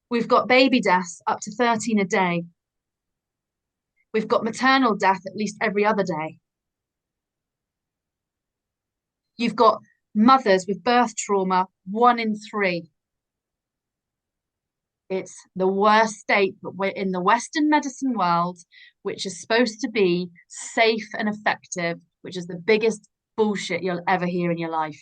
We've got baby deaths up to 13 a day. We've got maternal death at least every other day. You've got mothers with birth trauma, 1 in 3. It's the worst state, but we're in the Western medicine world, which is supposed to be safe and effective, which is the biggest bullshit you'll ever hear in your life.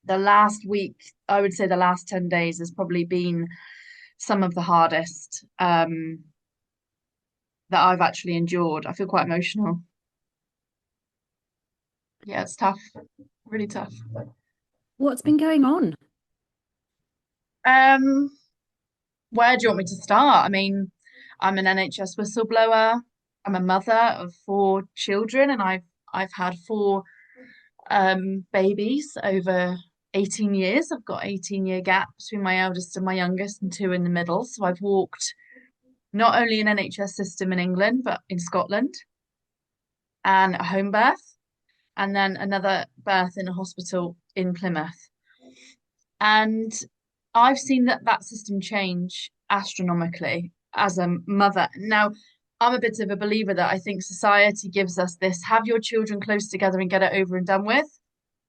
The last week, I would say the last 10 days has probably been some of the hardest that I've actually endured. I feel quite emotional. Yeah, it's tough, really tough. What's been going on? Um, where do you want me to start? I mean, I'm an NHS whistleblower. I'm a mother of 4 children, and I've had 4 babies over 18 years. I've got 18-year gap between my eldest and my youngest, and 2 in the middle. So I've walked not only an NHS system in England, but in Scotland, and a home birth, and then another birth in a hospital in Plymouth. And I've seen that system change astronomically as a mother. Now, I'm a bit of a believer that I think society gives us this have your children close together and get it over and done with.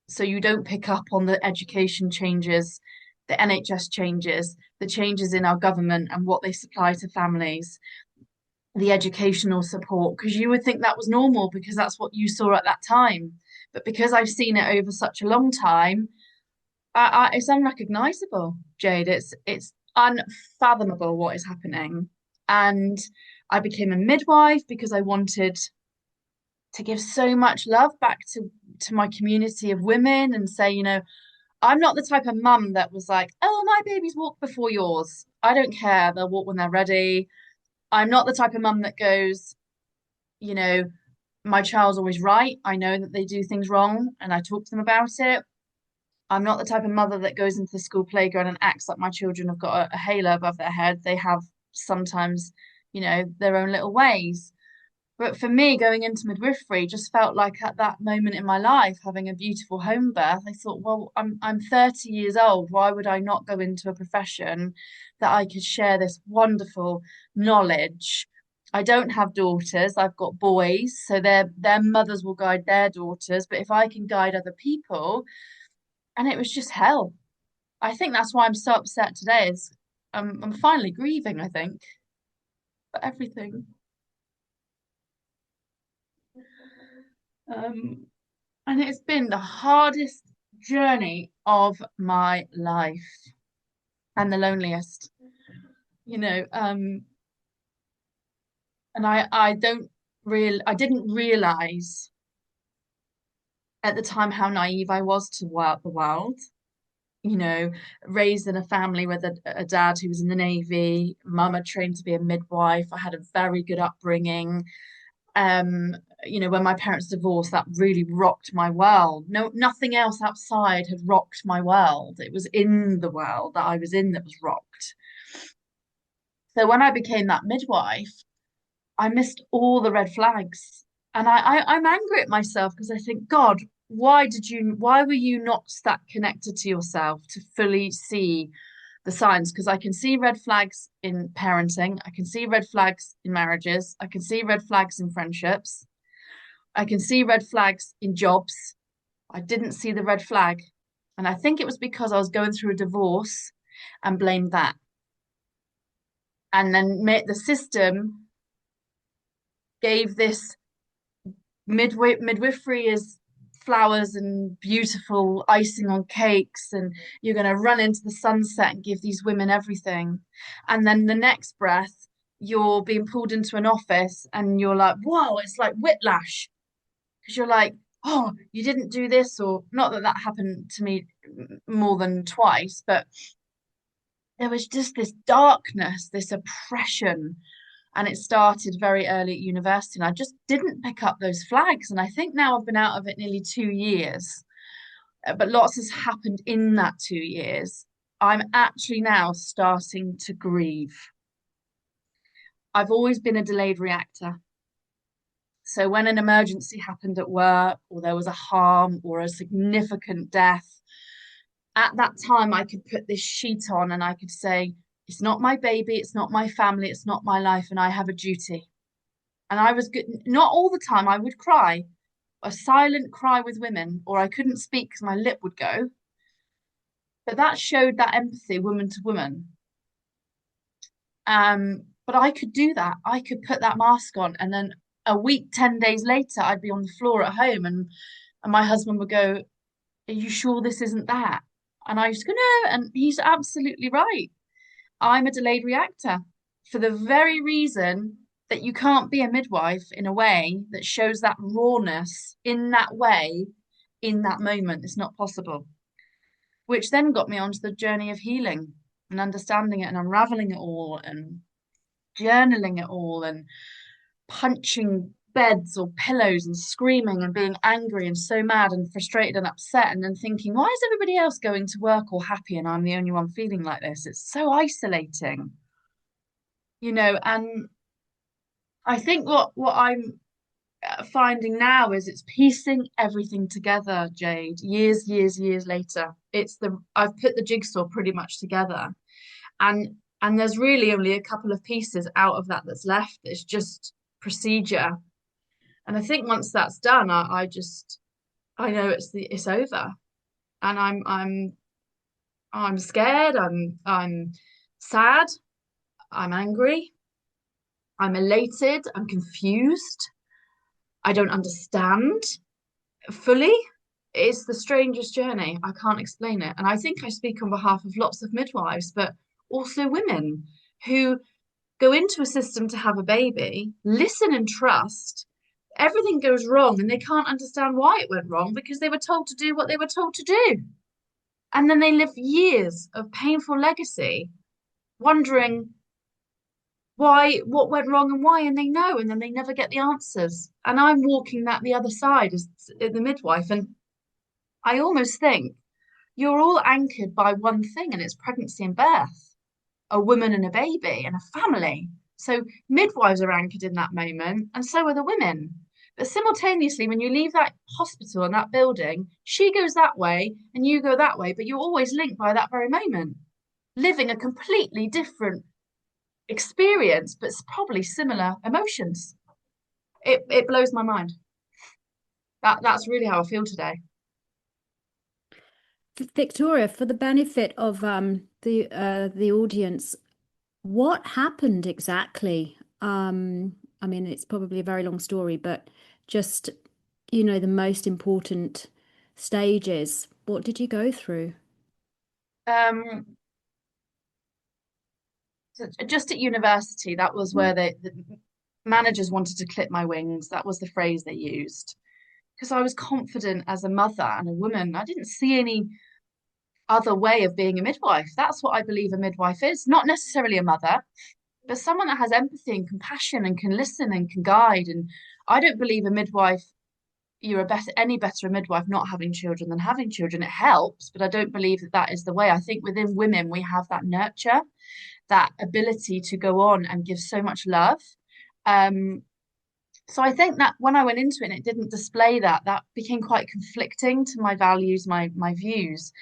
So you don't pick up on the education changes, the NHS changes, the changes in our government and what they supply to families, the educational support, because you would think that was normal because that's what you saw at that time. But because I've seen it over such a long time, it's unrecognizable, Jade. It's unfathomable what is happening. And I became a midwife because I wanted to give so much love back to my community of women and say, I'm not the type of mum that was like, oh, my babies walk before yours. I don't care. They'll walk when they're ready. I'm not the type of mum that goes, you know, my child's always right. I know that they do things wrong and I talk to them about it. I'm not the type of mother that goes into the school playground and acts like my children have got a halo above their head. They have sometimes, their own little ways. But for me, going into midwifery just felt like at that moment in my life, having a beautiful home birth, I thought, well, I'm 30 years old. Why would I not go into a profession that I could share this wonderful knowledge? I don't have daughters, I've got boys, so their mothers will guide their daughters. But if I can guide other people, and it was just hell. I think that's why I'm so upset today. Is I'm finally grieving, I think, for everything. Um, and it's been the hardest journey of my life and the loneliest, you know. And I didn't realize at the time how naive I was to the world. You know, raised in a family with a dad who was in the Navy, mum had trained to be a midwife. I had a very good upbringing. Um, when my parents divorced, that really rocked my world. No, nothing else outside had rocked my world. It was in the world that I was in that was rocked. So when I became that midwife, I missed all the red flags. And I'm angry at myself because I think, God, why were you not that connected to yourself to fully see the signs? Because I can see red flags in parenting, I can see red flags in marriages, I can see red flags in friendships, I can see red flags in jobs. I didn't see the red flag. And I think it was because I was going through a divorce and blamed that. And then the system gave this midwifery is flowers and beautiful icing on cakes, and you're going to run into the sunset and give these women everything. And then the next breath, you're being pulled into an office and you're like, whoa, it's like whiplash. Because you're like, oh, you didn't do this, or not that happened to me more than twice, but there was just this darkness, this oppression. And it started very early at university. And I just didn't pick up those flags. And I think now I've been out of it nearly 2 years, but lots has happened in that 2 years. I'm actually now starting to grieve. I've always been a delayed reactor. So when an emergency happened at work, or there was a harm or a significant death, at that time I could put this sheet on and I could say, it's not my baby, it's not my family, it's not my life, and I have a duty. And I was good, not all the time, I would cry, a silent cry with women, or I couldn't speak because my lip would go. But that showed that empathy, woman to woman. But I could do that. I could put that mask on, and then a week, 10 days later, I'd be on the floor at home, and my husband would go, are you sure this isn't that? And I used to go, no, and he's absolutely right. I'm a delayed reactor for the very reason that you can't be a midwife in a way that shows that rawness in that way, in that moment. It's not possible. Which then got me onto the journey of healing and understanding it and unraveling it all and journaling it all and punching beds or pillows and screaming and being angry and so mad and frustrated and upset and then thinking, why is everybody else going to work all happy and I'm the only one feeling like this? It's so isolating, and I think what I'm finding now is it's piecing everything together, Jade, years later. I've put the jigsaw pretty much together. And and there's really only a couple of pieces out of that that's left. It's just procedure. And I think once that's done, I know it's over. And I'm scared, I'm sad, I'm angry, I'm elated, I'm confused, I don't understand fully. It's the strangest journey. I can't explain it. And I think I speak on behalf of lots of midwives, but also women who go into a system to have a baby, listen and trust. Everything goes wrong and they can't understand why it went wrong because they were told to do what they were told to do. And then they live years of painful legacy, wondering what went wrong and why, and they know, and then they never get the answers. And I'm walking that the other side as the midwife, and I almost think you're all anchored by one thing, and it's pregnancy and birth, a woman and a baby, and a family. So midwives are anchored in that moment, and so are the women. But simultaneously, when you leave that hospital and that building, she goes that way and you go that way, but you're always linked by that very moment, living a completely different experience, but it's probably similar emotions. It blows my mind. That's really how I feel today. Victoria, for the benefit of the audience, what happened exactly? I mean, it's probably a very long story, but just, the most important stages. What did you go through? Um, so just at university, that was where the managers wanted to clip my wings. That was the phrase they used because I was confident as a mother and a woman. I didn't see any other way of being a midwife. That's what I believe a midwife is, not necessarily a mother, but someone that has empathy and compassion and can listen and can guide. And I don't believe a midwife, you're any better a midwife not having children than having children. It helps, but I don't believe that that is the way. I think within women, we have that nurture, that ability to go on and give so much love. Um, so I think that when I went into it and it didn't display that, that became quite conflicting to my values, my views.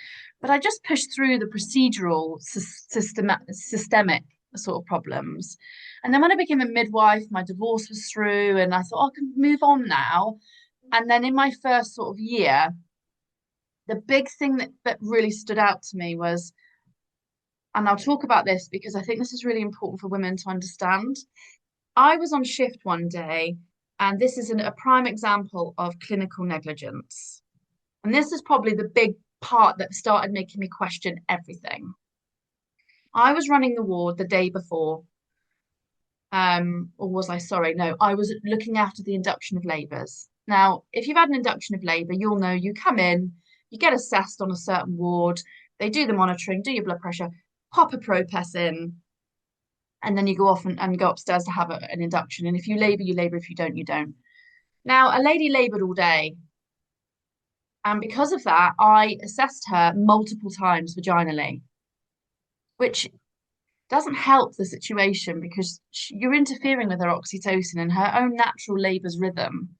But I just pushed through the procedural, systemic sort of problems. And then when I became a midwife, my divorce was through, and I thought, oh, I can move on now. And then in my first sort of year, the big thing that really stood out to me was, and I'll talk about this because I think this is really important for women to understand. I was on shift one day, and this is a prime example of clinical negligence. And this is probably the big part that started making me question everything. I was running the ward the day before, or was I? Sorry, no, I was looking after the induction of labours. Now, if you've had an induction of labour, you'll know you come in, you get assessed on a certain ward, they do the monitoring, do your blood pressure, pop a propess in, and then you go off and go upstairs to have an induction. And if you labour, you labour. If you don't, you don't. Now, a lady laboured all day. And because of that, I assessed her multiple times vaginally, which Doesn't help the situation because you're interfering with her oxytocin and her own natural labour's rhythm.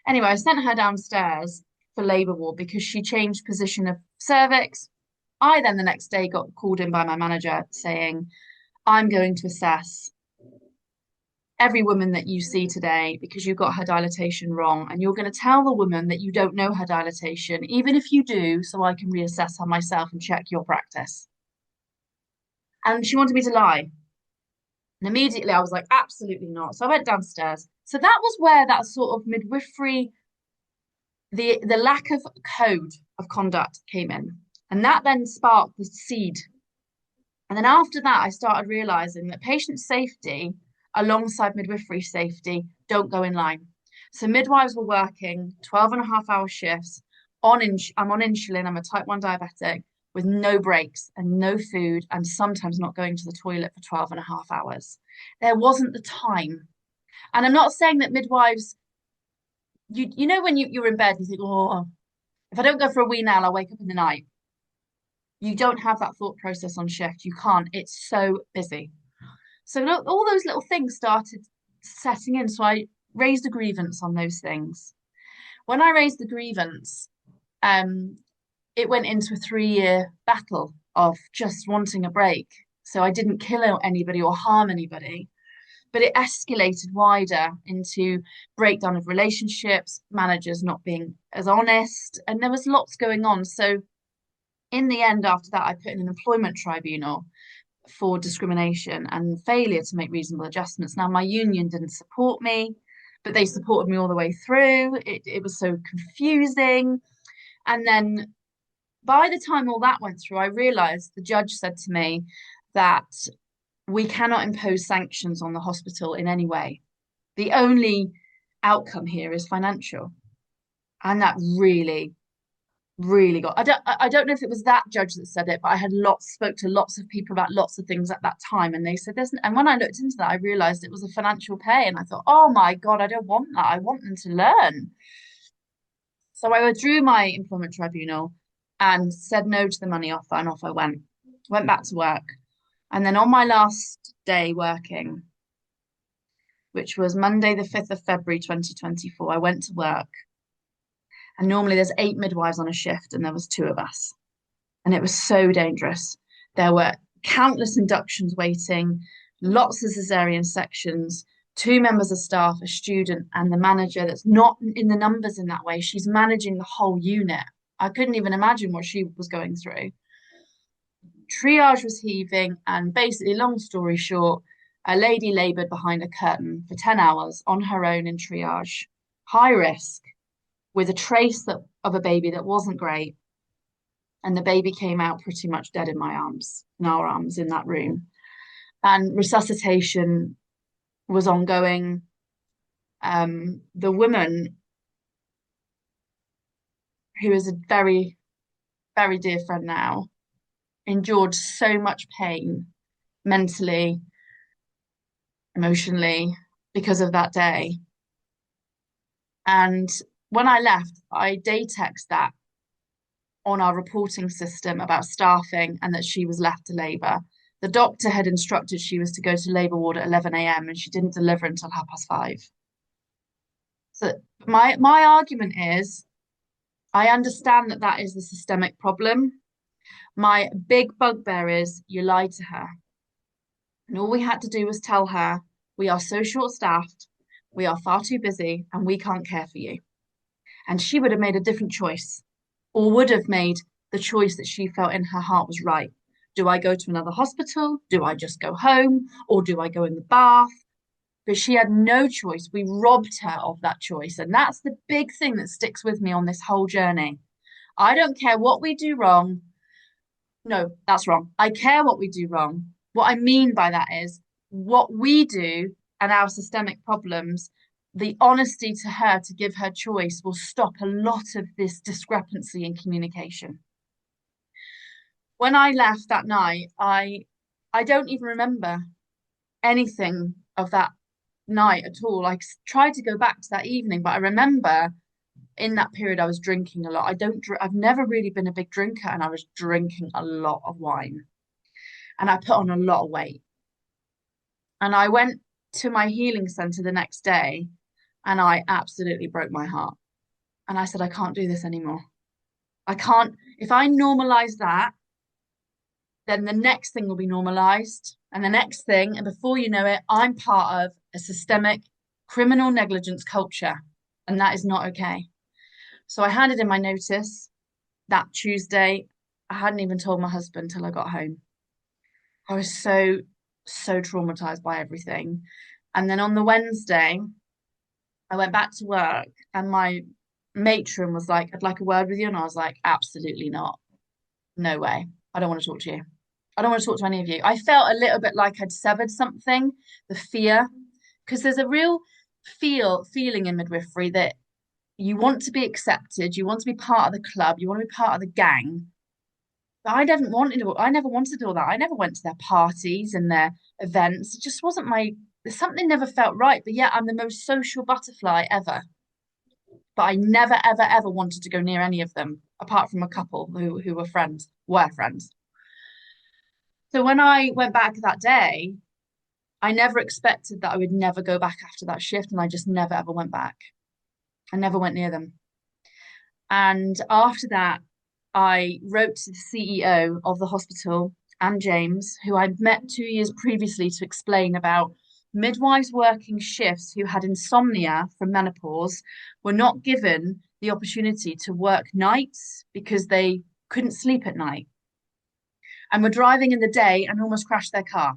Anyway, I sent her downstairs for labour ward because she changed position of cervix. I then the next day got called in by my manager saying, I'm going to assess every woman that you see today because you got her dilatation wrong. And you're going to tell the woman that you don't know her dilatation, even if you do, so I can reassess her myself and check your practice. And she wanted me to lie. And immediately I was like, absolutely not. So I went downstairs. So that was where that sort of midwifery, the lack of code of conduct came in. And that then sparked the seed. And then after that, I started realizing that patient safety alongside midwifery safety don't go in line. So midwives were working 12 and a half hour shifts I'm on insulin, I'm a type 1 diabetic with no breaks and no food and sometimes not going to the toilet for 12 and a half hours. There wasn't the time. And I'm not saying that midwives, you know when you're in bed, you think, oh, if I don't go for a wee now, I'll wake up in the night. You don't have that thought process on shift. You can't. It's so busy. So look, all those little things started setting in. So I raised a grievance on those things. When I raised the grievance, um, it went into a 3 year battle of just wanting a break. So I didn't kill anybody or harm anybody, but it escalated wider into breakdown of relationships, managers not being as honest, and there was lots going on. So in the end, after that, I put in an employment tribunal for discrimination and failure to make reasonable adjustments. Now, my union didn't support me, but they supported me all the way through. It was so confusing. And then by the time all that went through, I realized the judge said to me that we cannot impose sanctions on the hospital in any way. The only outcome here is financial. And that really got I don't know if it was that judge that said it, but I had spoke to lots of people about lots of things at that time, and they said this. And when I looked into that, I realized it was a financial pay, and I thought, oh my God, I don't want that. I want them to learn. So I withdrew my employment tribunal and said no to the money offer, and off I went back to work. And then on my last day working, which was Monday the 5th of February 2024, I went to work, and normally there's 8 midwives on a shift and there was 2 of us. And it was so dangerous. There were countless inductions waiting, lots of cesarean sections, 2 members of staff, a student, and the manager that's not in the numbers in that way. She's managing the whole unit. I couldn't even imagine what she was going through. Triage was heaving, and basically, long story short, a lady laboured behind a curtain for 10 hours on her own in triage, high risk, with a trace of a baby that wasn't great, and the baby came out pretty much dead in our arms in that room. And resuscitation was ongoing. The woman, who is a very, very dear friend now, endured so much pain mentally, emotionally, because of that day. And when I left, I day text that on our reporting system about staffing and that she was left to labour. The doctor had instructed she was to go to labour ward at 11 a.m. and she didn't deliver until 5:30. So my argument is, I understand that that is the systemic problem. My big bugbear is you lied to her. And all we had to do was tell her, we are so short-staffed, we are far too busy, and we can't care for you. And she would have made a different choice, or would have made the choice that she felt in her heart was right. Do I go to another hospital? Do I just go home? Or do I go in the bath? But she had no choice. We robbed her of that choice. And that's the big thing that sticks with me on this whole journey. I don't care what we do wrong. No, that's wrong. I care what we do wrong. What I mean by that is what we do and our systemic problems, the honesty to her to give her choice will stop a lot of this discrepancy in communication. When I left that night, I don't even remember anything of that night at all. I tried to go back to that evening, but I remember in that period I was drinking a lot. I've never really been a big drinker, and I was drinking a lot of wine. and I put on a lot of weight. And I went to my healing center the next day and I absolutely broke my heart. And I said, I can't do this anymore. I can't, if I normalize that, then the next thing will be normalized. And the next thing, and before you know it, I'm part of a systemic criminal negligence culture. And that is not okay. So I handed in my notice that Tuesday. I hadn't even told my husband till I got home. I was so traumatized by everything. And then on the Wednesday, I went back to work and my matron was like, I'd like a word with you. And I was like, absolutely not. No way. I don't want to talk to you. I don't want to talk to any of you. I felt a little bit like I'd severed something, the fear, because there's a real feeling in midwifery that you want to be accepted, you want to be part of the club, you want to be part of the gang. But I never wanted all that. I never went to their parties and their events. It just wasn't something never felt right. But yeah, I'm the most social butterfly ever. But I never, ever, ever wanted to go near any of them, apart from a couple who were friends. So when I went back that day, I never expected that I would never go back after that shift, and I just never ever went back. I never went near them. And after that, I wrote to the CEO of the hospital and James, who I'd met 2 years previously, to explain about midwives working shifts who had insomnia from menopause were not given the opportunity to work nights because they couldn't sleep at night and were driving in the day and almost crashed their car.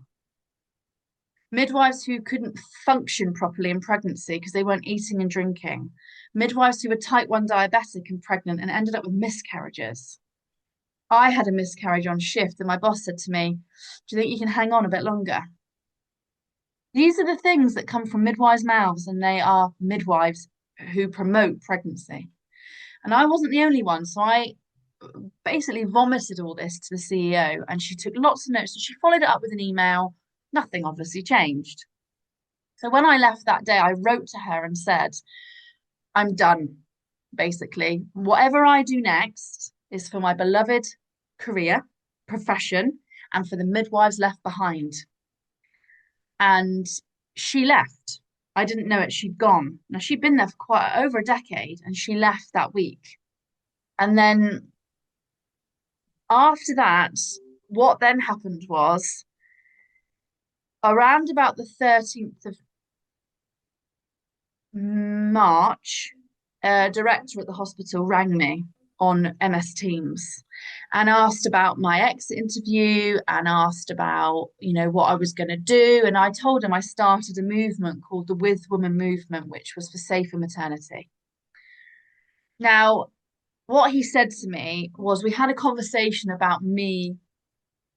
Midwives who couldn't function properly in pregnancy because they weren't eating and drinking. Midwives who were type 1 diabetic and pregnant and ended up with miscarriages. I had a miscarriage on shift, and my boss said to me, do you think you can hang on a bit longer? These are the things that come from midwives' mouths, and they are midwives who promote pregnancy. And I wasn't the only one. So I basically vomited all this to the CEO, and she took lots of notes. And she followed it up with an email. Nothing obviously changed. So when I left that day, I wrote to her and said, I'm done, basically. Whatever I do next is for my beloved career, profession, and for the midwives left behind. And she left. I didn't know it. She'd gone. Now, she'd been there for quite over a decade, and she left that week. And then after that, what then happened was around about the 13th of March, a director at the hospital rang me on MS Teams and asked about my exit interview and asked about, what I was going to do. And I told him I started a movement called the With Women Movement, which was for safer maternity. Now, what he said to me was we had a conversation about me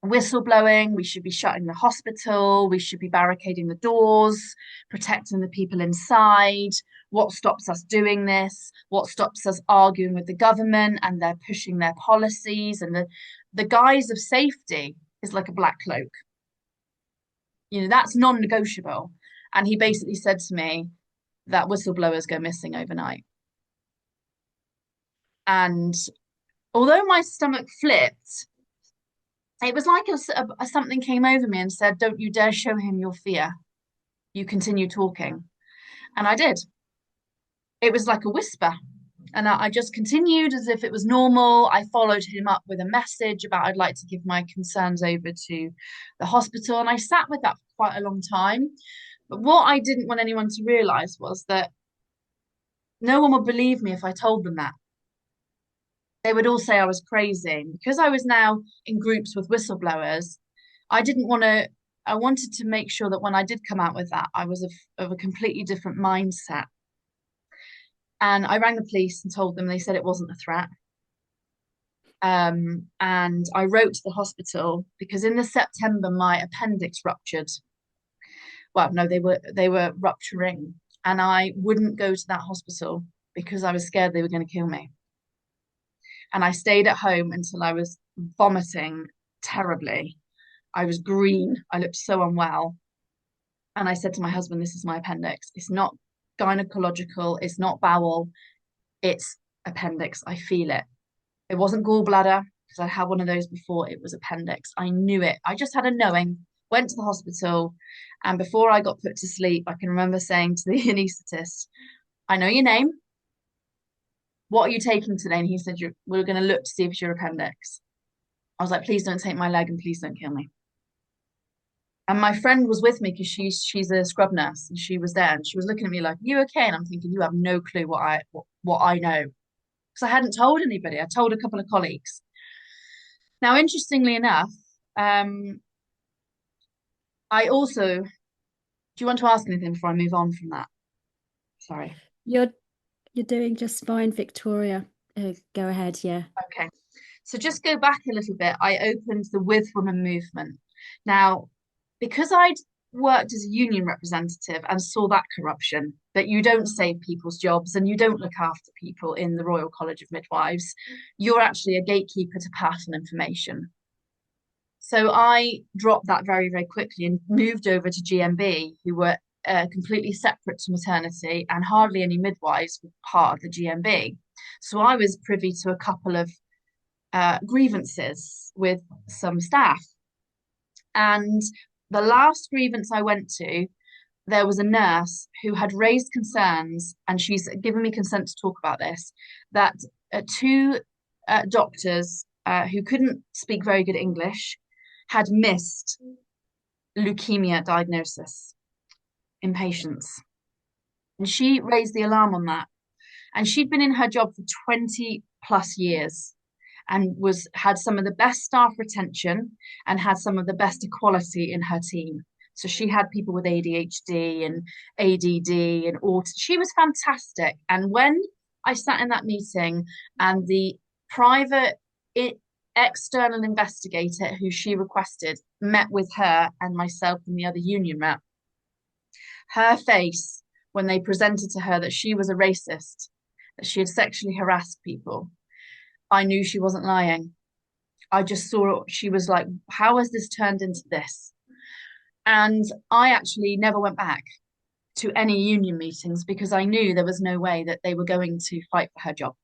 whistleblowing, we should be shutting the hospital, we should be barricading the doors, protecting the people inside. What stops us doing this? What stops us arguing with the government and they're pushing their policies? And the guise of safety is like a black cloak. That's non-negotiable. And he basically said to me that whistleblowers go missing overnight. And although my stomach flipped, it was like something came over me and said, don't you dare show him your fear. You continue talking. And I did. It was like a whisper. And I just continued as if it was normal. I followed him up with a message about I'd like to give my concerns over to the hospital. And I sat with that for quite a long time. But what I didn't want anyone to realize was that no one would believe me if I told them that. They would all say I was crazy. Because I was now in groups with whistleblowers, I wanted to make sure that when I did come out with that, I was of a completely different mindset. And I rang the police and told them, they said it wasn't a threat. And I wrote to the hospital because in the September, my appendix ruptured. Well, no, they were rupturing. And I wouldn't go to that hospital because I was scared they were going to kill me. And I stayed at home until I was vomiting terribly. I was green. I looked so unwell. And I said to my husband, this is my appendix. It's not gynecological. It's not bowel. It's appendix. I feel it. It wasn't gallbladder. because I had one of those before. It was appendix. I knew it. I just had a knowing. Went to the hospital, and before I got put to sleep, I can remember saying to the anaesthetist, "I know your name. What are you taking today?" And he said, "We're going to look to see if it's your appendix." I was like, "Please don't take my leg and please don't kill me." And my friend was with me because she's a scrub nurse and she was there and she was looking at me like, "You okay?" And I'm thinking, "You have no clue what I know," because I hadn't told anybody. I told a couple of colleagues. Now, interestingly enough, um, I also, do you want to ask anything before I move on from that? Sorry. You're you're doing just fine, Victoria. Go ahead, yeah. Okay. So just go back a little bit. I opened the With Women movement. Now, because I'd worked as a union representative and saw that corruption, that you don't save people's jobs and you don't look after people in the Royal College of Midwives, you're actually a gatekeeper to pass on information. So I dropped that very, very quickly and moved over to GMB, who were completely separate to maternity, and hardly any midwives were part of the GMB. So I was privy to a couple of grievances with some staff. And the last grievance I went to, there was a nurse who had raised concerns, and she's given me consent to talk about this, that two doctors who couldn't speak very good English had missed leukemia diagnosis in patients. And she raised the alarm on that. And she'd been in her job for 20 plus years and had some of the best staff retention and had some of the best equality in her team. So she had people with ADHD and ADD and autism. She was fantastic. And when I sat in that meeting and the private external investigator who she requested met with her and myself and the other union rep, her face when they presented to her that she was a racist, that she had sexually harassed people, I knew she wasn't lying. I just saw she was like, how has this turned into this? And I actually never went back to any union meetings because I knew there was no way that they were going to fight for her job.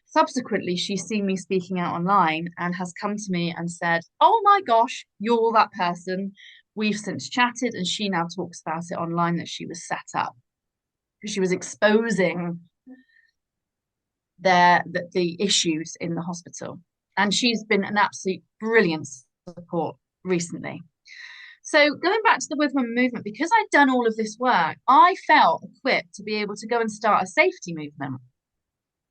Subsequently, she's seen me speaking out online and has come to me and said, "Oh my gosh, you're that person." We've since chatted, and she now talks about it online that she was set up. She was exposing the issues in the hospital. And she's been an absolute brilliant support recently. So going back to the With Women movement, because I'd done all of this work, I felt equipped to be able to go and start a safety movement.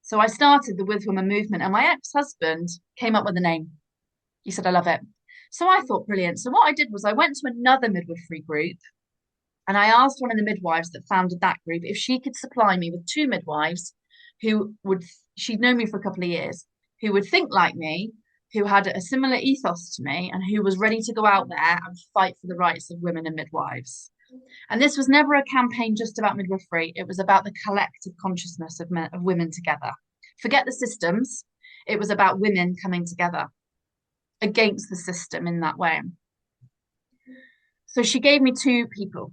So I started the With Women movement, and my ex-husband came up with a name. He said, "I love it." So I thought, brilliant. So what I did was I went to another midwifery group and I asked one of the midwives that founded that group if she could supply me with two midwives who would, she'd known me for a couple of years, who would think like me, who had a similar ethos to me, and who was ready to go out there and fight for the rights of women and midwives. And this was never a campaign just about midwifery. It was about the collective consciousness of women together. Forget the systems. It was about women coming together against the system in that way. So she gave me two people,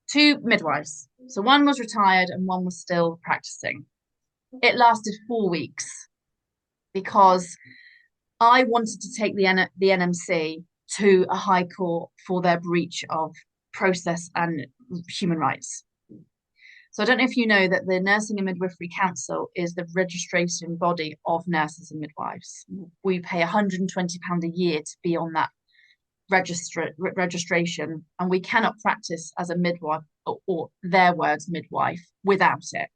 two midwives. So one was retired and one was still practicing. It lasted 4 weeks because I wanted to take the NMC to a high court for their breach of process and human rights. So I don't know if you know that the Nursing and Midwifery Council is the registration body of nurses and midwives. We pay £120 a year to be on that registration, and we cannot practice as a midwife, or their words midwife, without it.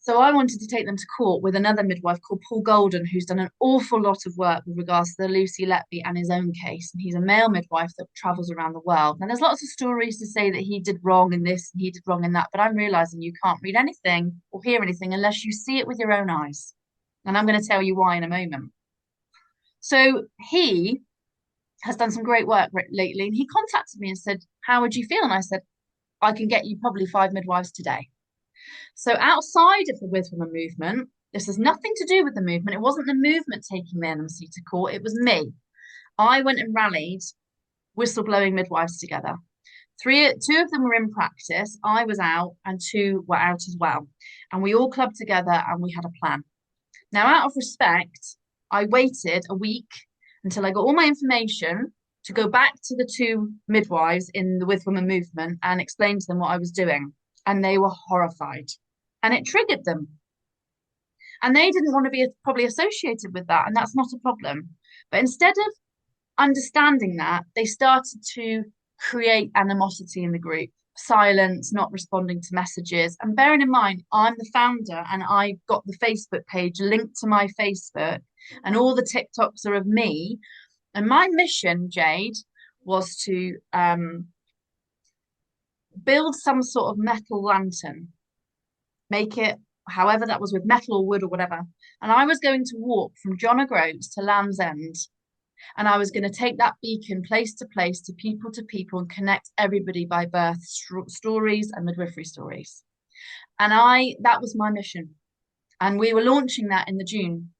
So I wanted to take them to court with another midwife called Paul Golden, who's done an awful lot of work with regards to the Lucy Letby and his own case. And he's a male midwife that travels around the world. And there's lots of stories to say that he did wrong in this and he did wrong in that. But I'm realizing you can't read anything or hear anything unless you see it with your own eyes. And I'm going to tell you why in a moment. So he has done some great work lately. And he contacted me and said, "How would you feel?" And I said, "I can get you probably 5 midwives today." So outside of the With Women movement, this has nothing to do with the movement. It wasn't the movement taking the NMC to court. It was me. I went and rallied whistleblowing midwives together. Two of them were in practice. I was out and 2 were out as well. And we all clubbed together and we had a plan. Now, out of respect, I waited a week until I got all my information to go back to the two midwives in the With Women movement and explain to them what I was doing. And they were horrified. And it triggered them. And they didn't want to be probably associated with that. And that's not a problem. But instead of understanding that, they started to create animosity in the group, silence, not responding to messages. And bearing in mind, I'm the founder and I got the Facebook page linked to my Facebook, and all the TikToks are of me. And my mission, Jade, was to build some sort of metal lantern, make it however that was with metal or wood or whatever. And I was going to walk from John O'Groats to Land's End, and I was going to take that beacon place to place, to people, and connect everybody by birth stories and midwifery stories. And that was my mission. And we were launching that in the June.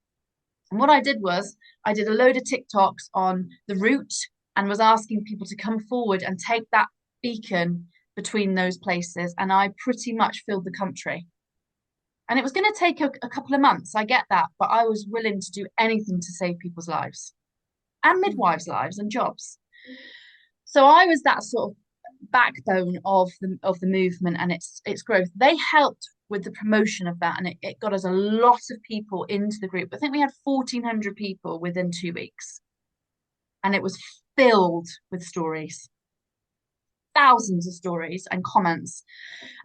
And what I did was I did a load of TikToks on the route and was asking people to come forward and take that beacon between those places. And I pretty much filled the country. And it was going to take a couple of months, I get that, but I was willing to do anything to save people's lives and midwives' lives and jobs. So I was that sort of backbone of the movement and its growth. They helped with the promotion of that, and it got us a lot of people into the group. I think we had 1,400 people within 2 weeks, and it was filled with stories, thousands of stories and comments.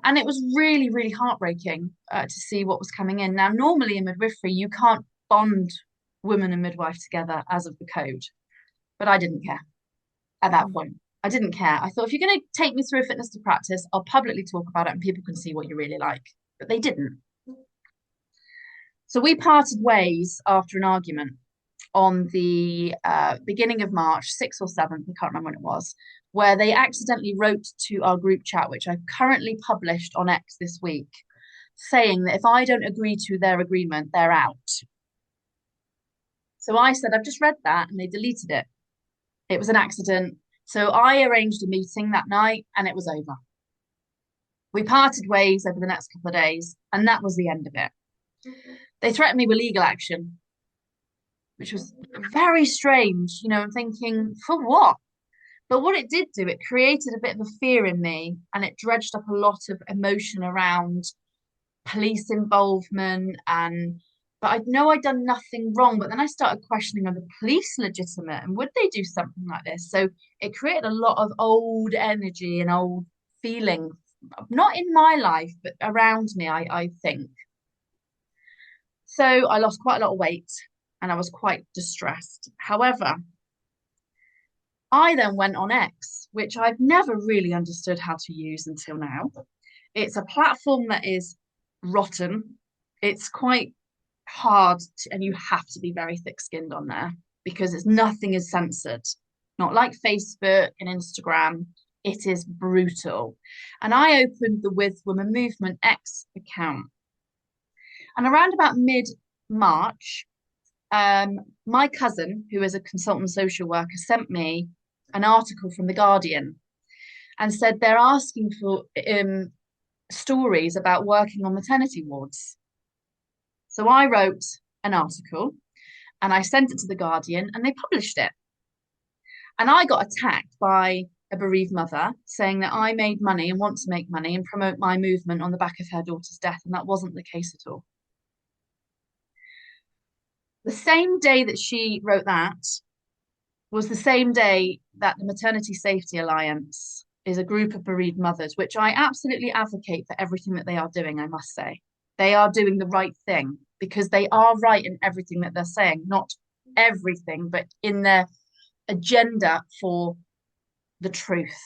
And it was really, really heartbreaking to see what was coming in. Now, normally in midwifery, you can't bond woman and midwife together as of the code, but I didn't care at that point. I didn't care. I thought, if you're going to take me through a fitness to practice, I'll publicly talk about it and people can see what you really like. But they didn't. So we parted ways after an argument on the beginning of March, 6th or 7th, I can't remember when it was, where they accidentally wrote to our group chat, which I've currently published on X this week, saying that if I don't agree to their agreement, they're out. So I said, I've just read that, and they deleted it. It was an accident. So I arranged a meeting that night and it was over. We parted ways over the next couple of days, and that was the end of it. They threatened me with legal action, which was very strange. I'm thinking, for what? But what it did do, it created a bit of a fear in me, and it dredged up a lot of emotion around police involvement. But I know I'd done nothing wrong. But then I started questioning, are the police legitimate, and would they do something like this? So it created a lot of old energy and old feeling, not in my life, but around me, I think. So I lost quite a lot of weight and I was quite distressed. However, I then went on X, which I've never really understood how to use until now. It's a platform that is rotten. It's quite hard and you have to be very thick-skinned on there because nothing is censored. Not like Facebook and Instagram. It is brutal. And I opened the With Women Movement X account. And around about mid-March, my cousin, who is a consultant social worker, sent me an article from The Guardian and said they're asking for stories about working on maternity wards. So I wrote an article and I sent it to The Guardian and they published it. And I got attacked by a bereaved mother saying that I made money and want to make money and promote my movement on the back of her daughter's death. And that wasn't the case at all. The same day that she wrote that was the same day that the Maternity Safety Alliance is a group of bereaved mothers, which I absolutely advocate for everything that they are doing, I must say. They are doing the right thing because they are right in everything that they're saying, not everything, but in their agenda for the truth.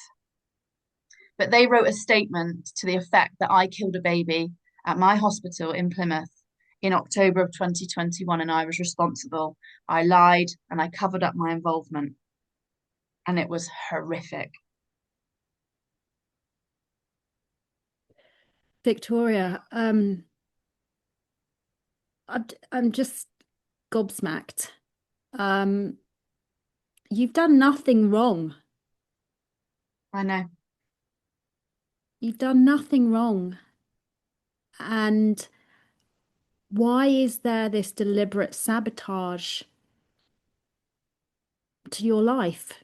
But they wrote a statement to the effect that I killed a baby at my hospital in Plymouth in October of 2021 and I was responsible. I lied and I covered up my involvement. And it was horrific. Victoria, I'm just gobsmacked. You've done nothing wrong. I know. You've done nothing wrong. And Why is there this deliberate sabotage to your life?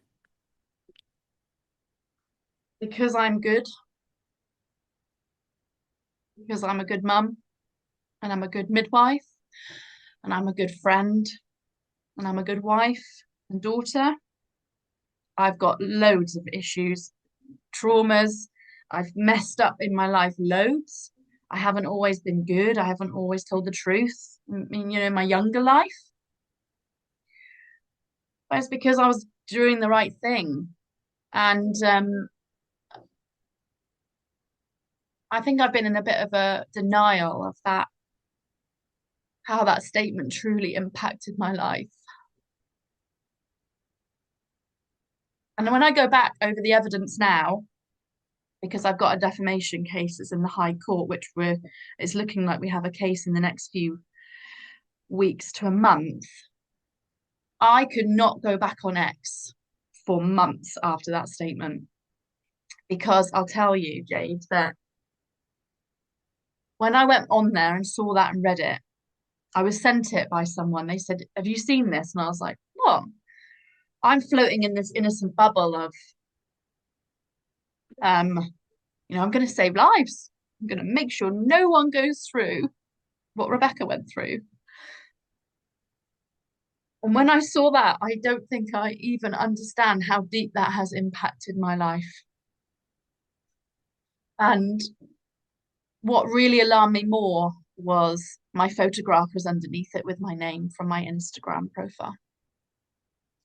Because I'm good, because I'm a good mum, and I'm a good midwife, and I'm a good friend, and I'm a good wife and daughter. I've got loads of issues, traumas. I've messed up in my life loads. I haven't always been good. I haven't always told the truth. I mean, in my younger life. But it's because I was doing the right thing. And I think I've been in a bit of a denial of that, how that statement truly impacted my life. And when I go back over the evidence now, because I've got a defamation case that's in the High Court, which it's looking like we have a case in the next few weeks to a month. I could not go back on X for months after that statement because I'll tell you, Jade, that when I went on there and saw that and read it, I was sent it by someone. They said, "Have you seen this?" And I was like, "What?" I'm floating in this innocent bubble of, um, I'm going to save lives. I'm going to make sure no one goes through what Rebecca went through. And when I saw that, I don't think I even understand how deep that has impacted my life. And what really alarmed me more was my photograph was underneath it with my name from my Instagram profile.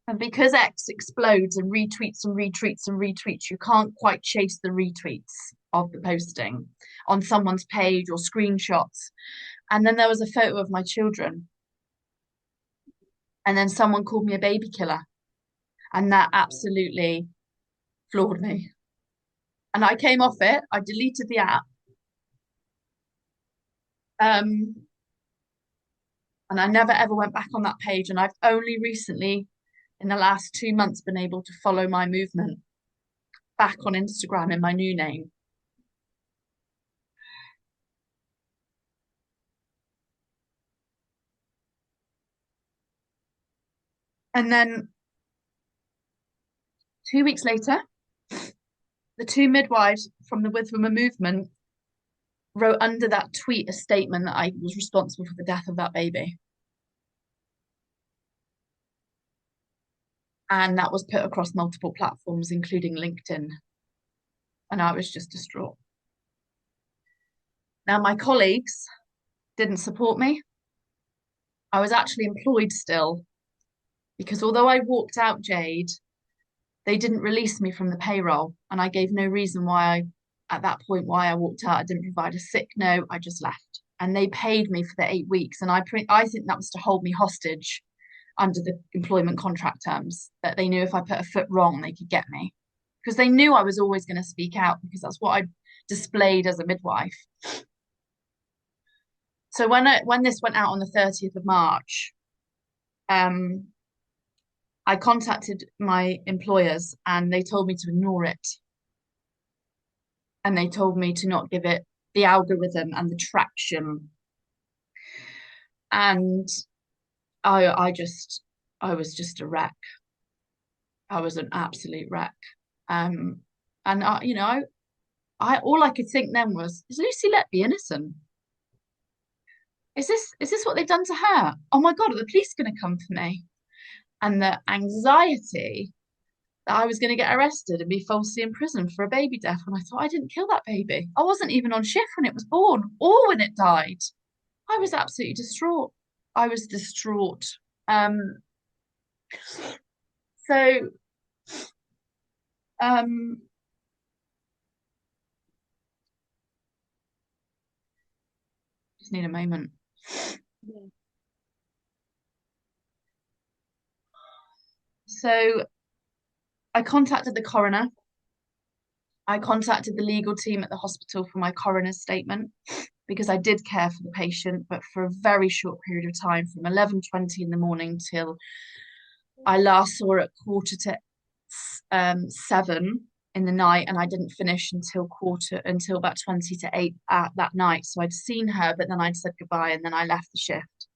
And because X explodes and retweets and retweets and retweets, you can't quite chase the retweets of the posting on someone's page or screenshots. And then there was a photo of my children. And then someone called me a baby killer. And that absolutely floored me. And I came off it, I deleted the app. And I never ever went back on that page. And I've only recently, in the last 2 months, been able to follow my movement back on Instagram in my new name. And then 2 weeks later, the two midwives from the With Women movement wrote under that tweet a statement that I was responsible for the death of that baby. And that was put across multiple platforms, including LinkedIn. And I was just distraught. Now, my colleagues didn't support me. I was actually employed still because although I walked out, Jade, they didn't release me from the payroll. And I gave no reason at that point, why I walked out. I didn't provide a sick note. I just left. And they paid me for the 8 weeks. And I think that was to hold me hostage under the employment contract terms, that they knew if I put a foot wrong, they could get me. Because they knew I was always going to speak out because that's what I displayed as a midwife. So when this went out on the 30th of March, I contacted my employers and they told me to ignore it. And they told me to not give it the algorithm and the traction. And I was just a wreck. I was an absolute wreck. And I all I could think then was, is Lucy Letby innocent? Is this what they've done to her? Oh my God, are the police going to come for me? And the anxiety that I was going to get arrested and be falsely imprisoned for a baby death. And I thought, I didn't kill that baby. I wasn't even on shift when it was born or when it died. I was absolutely distraught. I was distraught. So um, just need a moment. Yeah. So I contacted the coroner. I contacted the legal team at the hospital for my coroner's statement because I did care for the patient, but for a very short period of time, from 11:20 in the morning till I last saw her at 7:15. in the night, and I didn't finish until about 20 to 8 that night. So I'd seen her, but then I'd said goodbye and then I left the shift.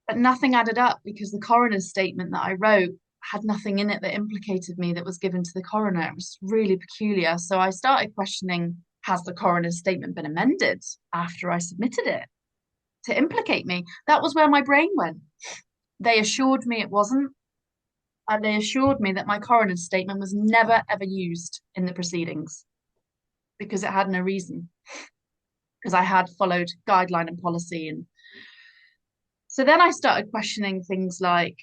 But nothing added up because the coroner's statement that I wrote had nothing in it that implicated me that was given to the coroner. It was really peculiar. So I started questioning, has the coroner's statement been amended after I submitted it to implicate me? That was where my brain went. They assured me it wasn't. And they assured me that my coroner's statement was never, ever used in the proceedings because it had no reason, because I had followed guideline and policy. And so then I started questioning things like,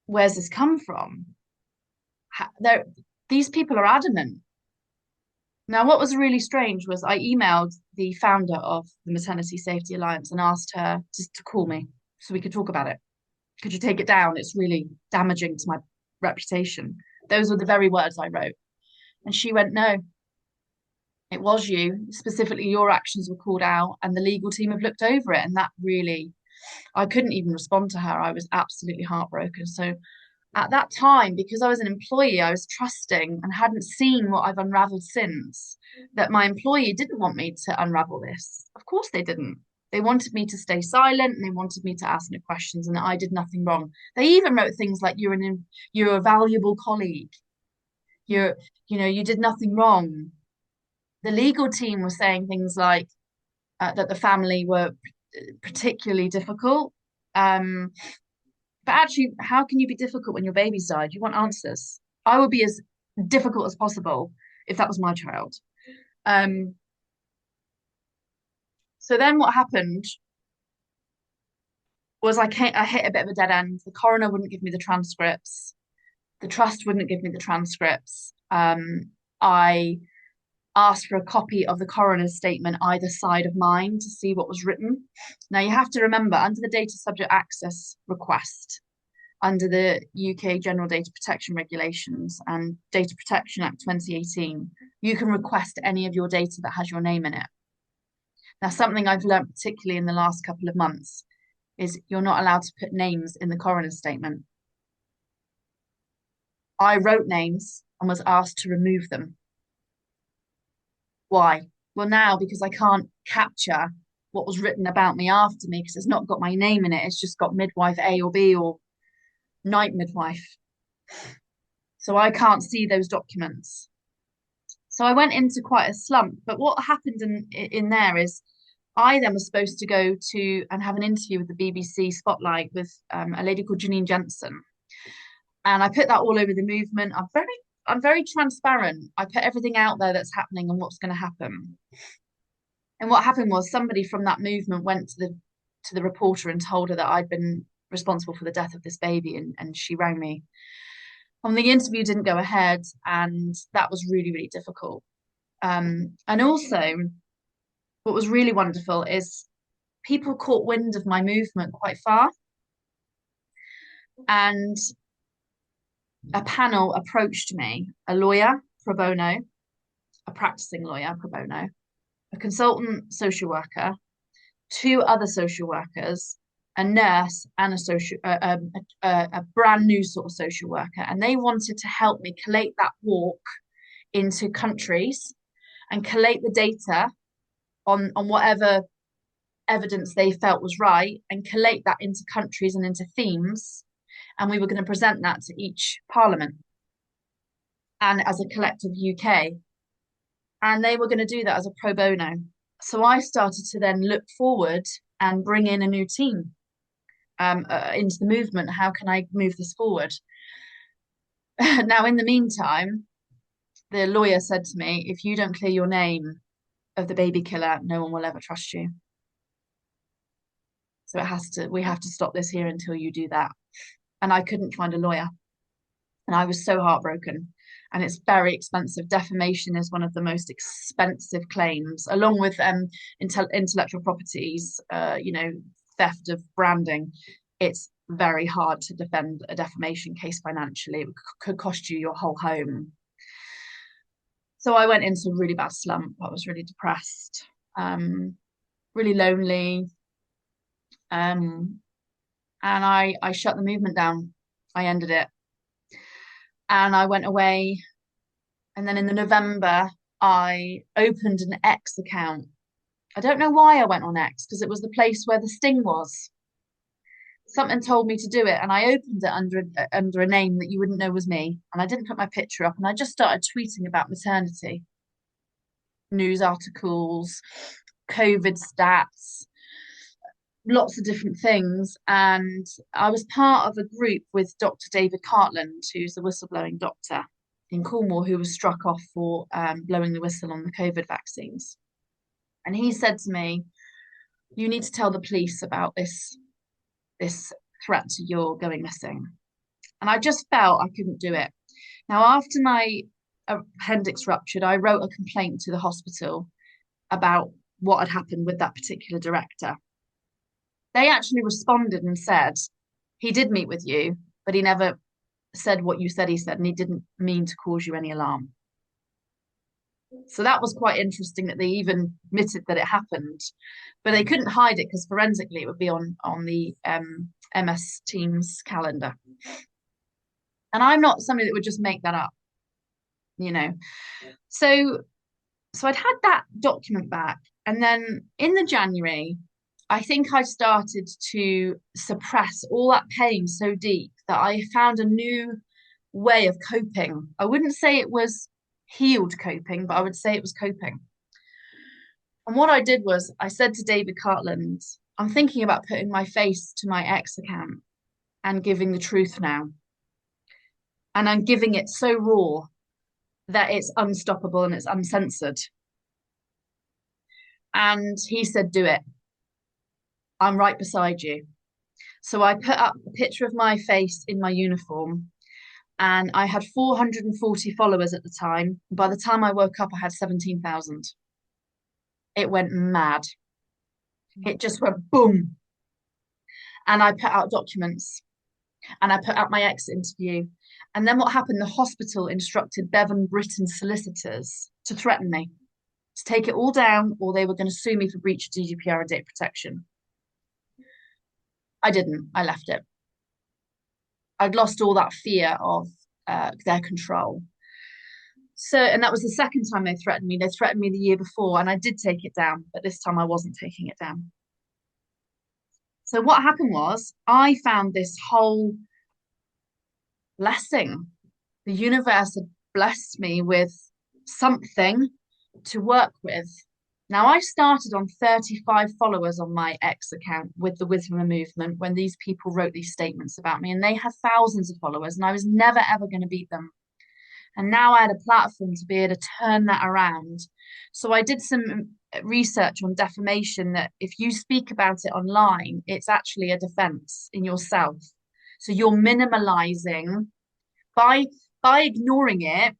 where's this come from? These people are adamant. Now, what was really strange was I emailed the founder of the Maternity Safety Alliance and asked her just to call me so we could talk about it. Could you take it down? It's really damaging to my reputation. Those were the very words I wrote. And she went, no, it was you. Specifically, your actions were called out and the legal team have looked over it. And that really, I couldn't even respond to her. I was absolutely heartbroken. So at that time, because I was an employee, I was trusting and hadn't seen what I've unraveled since, that my employee didn't want me to unravel this. Of course they didn't. They wanted me to stay silent and they wanted me to ask no questions and that I did nothing wrong. They even wrote things like you're a valuable colleague. You're, you did nothing wrong. The legal team was saying things like that the family were particularly difficult. But actually, how can you be difficult when your baby's died? You want answers. I would be as difficult as possible if that was my child. Um, so then what happened was I hit a bit of a dead end. The coroner wouldn't give me the transcripts. The trust wouldn't give me the transcripts. I asked for a copy of the coroner's statement, either side of mine, to see what was written. Now, you have to remember, under the data subject access request, under the UK General Data Protection Regulations and Data Protection Act 2018, you can request any of your data that has your name in it. Now, something I've learned particularly in the last couple of months is you're not allowed to put names in the coroner's statement. I wrote names and was asked to remove them. Why? Well, now because I can't capture what was written about me after me because it's not got my name in it. It's just got midwife A or B or night midwife. So I can't see those documents. So I went into quite a slump. But what happened in there is I then was supposed to go to and have an interview with the BBC Spotlight with a lady called Janine Jensen. And I put that all over the movement. I'm very transparent. I put everything out there that's happening and what's going to happen. And what happened was somebody from that movement went to the reporter and told her that I'd been responsible for the death of this baby, and she rang me. And the interview didn't go ahead, and that was really, really difficult. And also, what was really wonderful is people caught wind of my movement quite far, and a panel approached me, a lawyer pro bono, a practicing lawyer pro bono, a consultant social worker, two other social workers, a nurse, and a brand new sort of social worker. And they wanted to help me collate that walk into countries and collate the data on whatever evidence they felt was right and collate that into countries and into themes. And we were going to present that to each parliament and as a collective UK. And they were going to do that as a pro bono. So I started to then look forward and bring in a new team into the movement. How can I move this forward? Now, in the meantime, the lawyer said to me, if you don't clear your name of the baby killer, no one will ever trust you. So we have to stop this here until you do that. And I couldn't find a lawyer. And I was so heartbroken. And it's very expensive. Defamation is one of the most expensive claims, along with intellectual properties, theft of branding. It's very hard to defend a defamation case financially. It could cost you your whole home. So I went into a really bad slump. I was really depressed, really lonely. And I shut the movement down. I ended it. and I went away. And then in the November, I opened an X account. I don't know why I went on X because it was the place where the sting was. Something told me to do it, and I opened it under a name that you wouldn't know was me. And I didn't put my picture up, and I just started tweeting about maternity, news articles, COVID stats, lots of different things. And I was part of a group with Dr. David Cartland, who's the whistleblowing doctor in Cornwall, who was struck off for blowing the whistle on the COVID vaccines. And he said to me, "You need to tell the police about this threat to your going missing." And I just felt I couldn't do it. Now, after my appendix ruptured, I wrote a complaint to the hospital about what had happened with that particular director. They actually responded and said, "He did meet with you, but he never said what you said he said, and he didn't mean to cause you any alarm." So that was quite interesting that they even admitted that it happened, but they couldn't hide it because forensically it would be on the MS Teams calendar. And I'm not somebody that would just make that up, you know. So I'd had that document back, and then in the January, I think I started to suppress all that pain so deep that I found a new way of coping. I wouldn't say it was healed coping, but I would say it was coping. And what I did was I said to David Cartland, "I'm thinking about putting my face to my X account and giving the truth now. And I'm giving it so raw that it's unstoppable and it's uncensored." And he said, "Do it. I'm right beside you." So I put up a picture of my face in my uniform, and I had 440 followers at the time. By the time I woke up, I had 17,000. It went mad. It just went boom. And I put out documents, and I put out my exit interview. And then what happened? The hospital instructed Bevan Britton solicitors to threaten me, to take it all down, or they were going to sue me for breach of GDPR and data protection. I didn't. I left it. I'd lost all that fear of their control. So, and that was the second time they threatened me. They threatened me the year before, and I did take it down, but this time I wasn't taking it down. So what happened was I found this whole blessing. The universe had blessed me with something to work with. Now, I started on 35 followers on my X account with the Wisdom Movement when these people wrote these statements about me, and they had thousands of followers, and I was never ever going to beat them. And now I had a platform to be able to turn that around. So I did some research on defamation, that if you speak about it online, it's actually a defense in yourself. So you're minimalizing by ignoring it,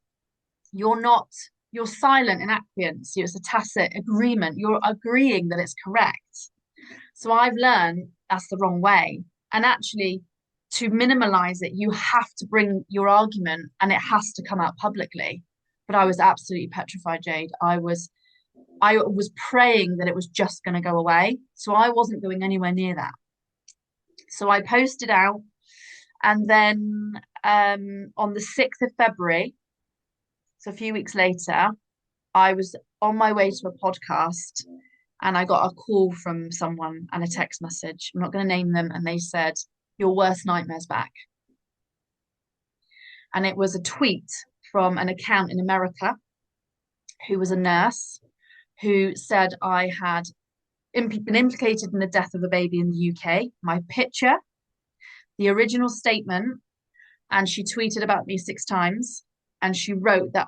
you're silent in acquiescence. It's a tacit agreement. You're agreeing that it's correct. So I've learned that's the wrong way. And actually, to minimalize it, you have to bring your argument and it has to come out publicly. But I was absolutely petrified, Jade. I was praying that it was just going to go away. So I wasn't going anywhere near that. So I posted out, and then on the 6th of February, so a few weeks later, I was on my way to a podcast, and I got a call from someone and a text message. I'm not going to name them. And they said, "Your worst nightmare's back." And it was a tweet from an account in America who was a nurse who said I had been implicated in the death of a baby in the UK, my picture, the original statement, and she tweeted about me 6 times. And she wrote that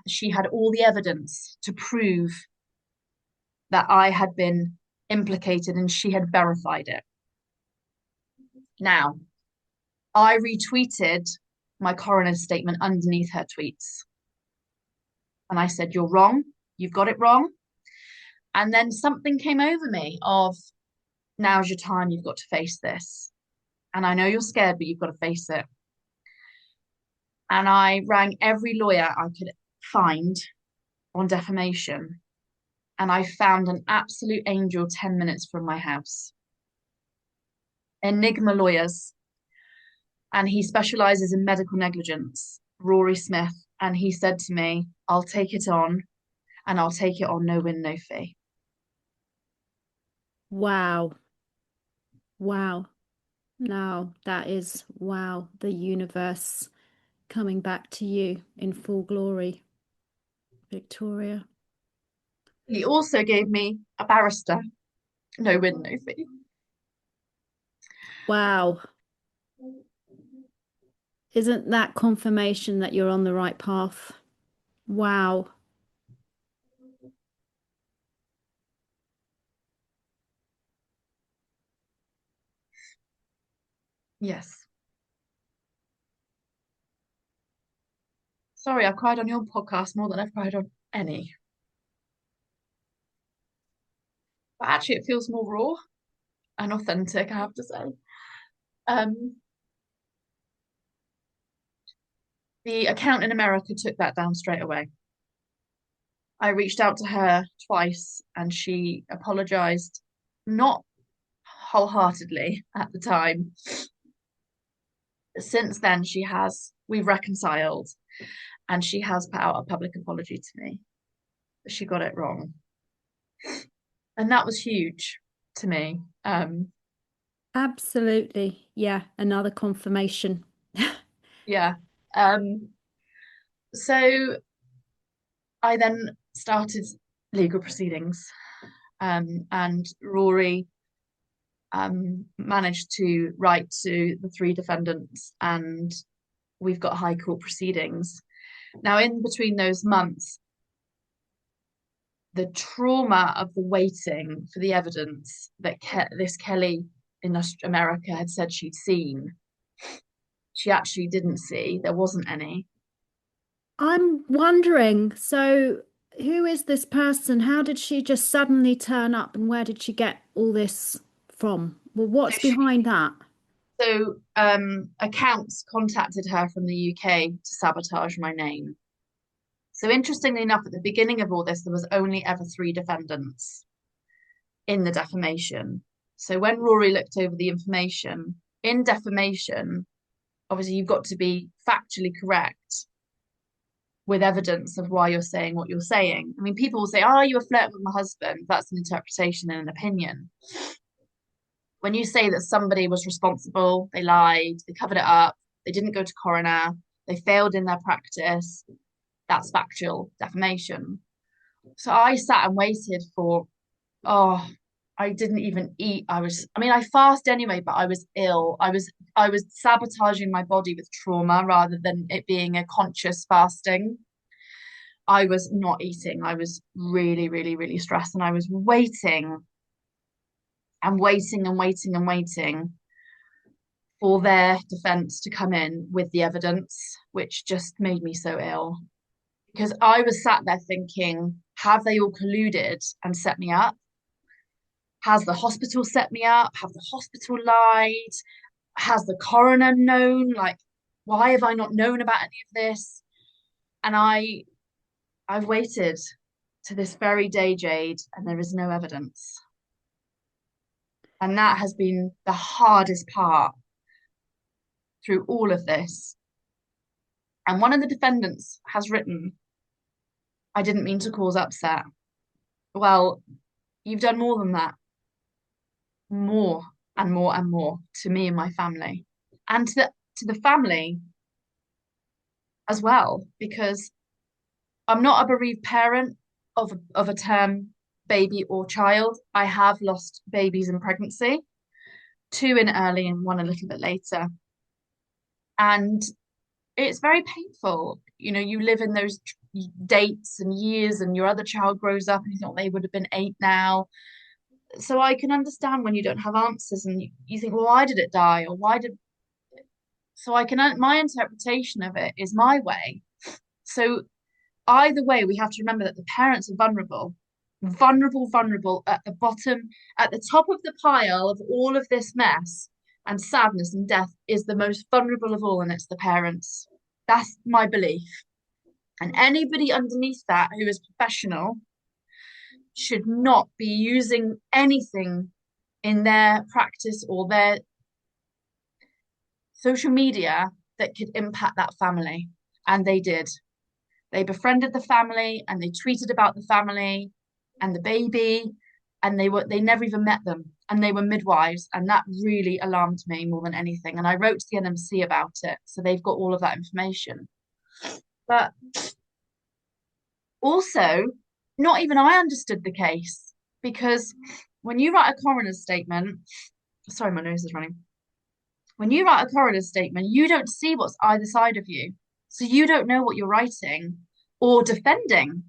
she had all the evidence to prove that I had been implicated, and she had verified it. Now, I retweeted my coroner's statement underneath her tweets. And I said, "You're wrong. You've got it wrong." And then something came over me of, now's your time. You've got to face this. And I know you're scared, but you've got to face it. And I rang every lawyer I could find on defamation. And I found an absolute angel 10 minutes from my house. Enigma Lawyers. And he specializes in medical negligence. Rory Smith, and he said to me, I'll take it on, and I'll take it on no win, no fee. Wow. Wow. Now that is, wow, the universe coming back to you in full glory, Victoria. He also gave me a barrister, no win, no fee. Wow. Isn't that confirmation that you're on the right path? Wow. Yes. Sorry, I've cried on your podcast more than I've cried on any. But actually, it feels more raw and authentic, I have to say. Um, the account in America took that down straight away. I reached out to her twice and she apologized, not wholeheartedly at the time. Since then, we've reconciled and she has put out a public apology to me. She got it wrong. And that was huge to me. Absolutely. Yeah, another confirmation. Yeah. Um, so I then started legal proceedings, and Rory managed to write to the three defendants, and we've got high court proceedings. Now, in between those months, the trauma of the waiting for the evidence that this Kelly in America had said she'd seen, she actually didn't see. There wasn't any. I'm wondering, so who is this person? How did she just suddenly turn up and where did she get all this from? Well, So what's behind that? accounts contacted her from the UK to sabotage my name. So interestingly enough, at the beginning of all this, there was only ever three defendants in the defamation. So when Rory looked over the information, in defamation, obviously you've got to be factually correct with evidence of why you're saying what you're saying. I mean, people will say, "Oh, you were flirting with my husband." That's an interpretation and an opinion. When you say that somebody was responsible, they lied, they covered it up, they didn't go to coroner, they failed in their practice, that's factual defamation. So I sat and waited for, oh, I didn't even eat. I mean, I fast anyway, but I was ill. I was sabotaging my body with trauma rather than it being a conscious fasting. I was not eating. I was really, really, really stressed, and I was waiting and waiting and waiting and waiting for their defense to come in with the evidence, which just made me so ill. Because I was sat there thinking, have they all colluded and set me up? Has the hospital set me up? Have the hospital lied? Has the coroner known? Like, why have I not known about any of this? And I've waited to this very day, Jade, and there is no evidence. And that has been the hardest part through all of this. And one of the defendants has written, I didn't mean to cause upset. Well, you've done more than that, more and more and more to me and my family, and to the family as well, because I'm not a bereaved parent of a term baby or child. I have lost babies in pregnancy, two in early and one a little bit later. And it's very painful. You know, you live in those dates and years, and your other child grows up and you thought they would have been 8 now. So I can understand when you don't have answers and you think, well, why did it die? Or why did. So my interpretation of it is my way. So either way, we have to remember that the parents are vulnerable, vulnerable, vulnerable at the bottom, at the top of the pile of all of this mess and sadness and death is the most vulnerable of all, and it's the parents. That's my belief. And anybody underneath that who is professional should not be using anything in their practice or their social media that could impact that family. And they did. They befriended the family and they tweeted about the family and the baby, and they never even met them, and they were midwives, and that really alarmed me more than anything. And I wrote to the NMC about it, so they've got all of that information. But also, not even I understood the case, because when you write a coroner's statement, sorry, my nose is running. When you write a coroner's statement, you don't see what's either side of you. So you don't know what you're writing or defending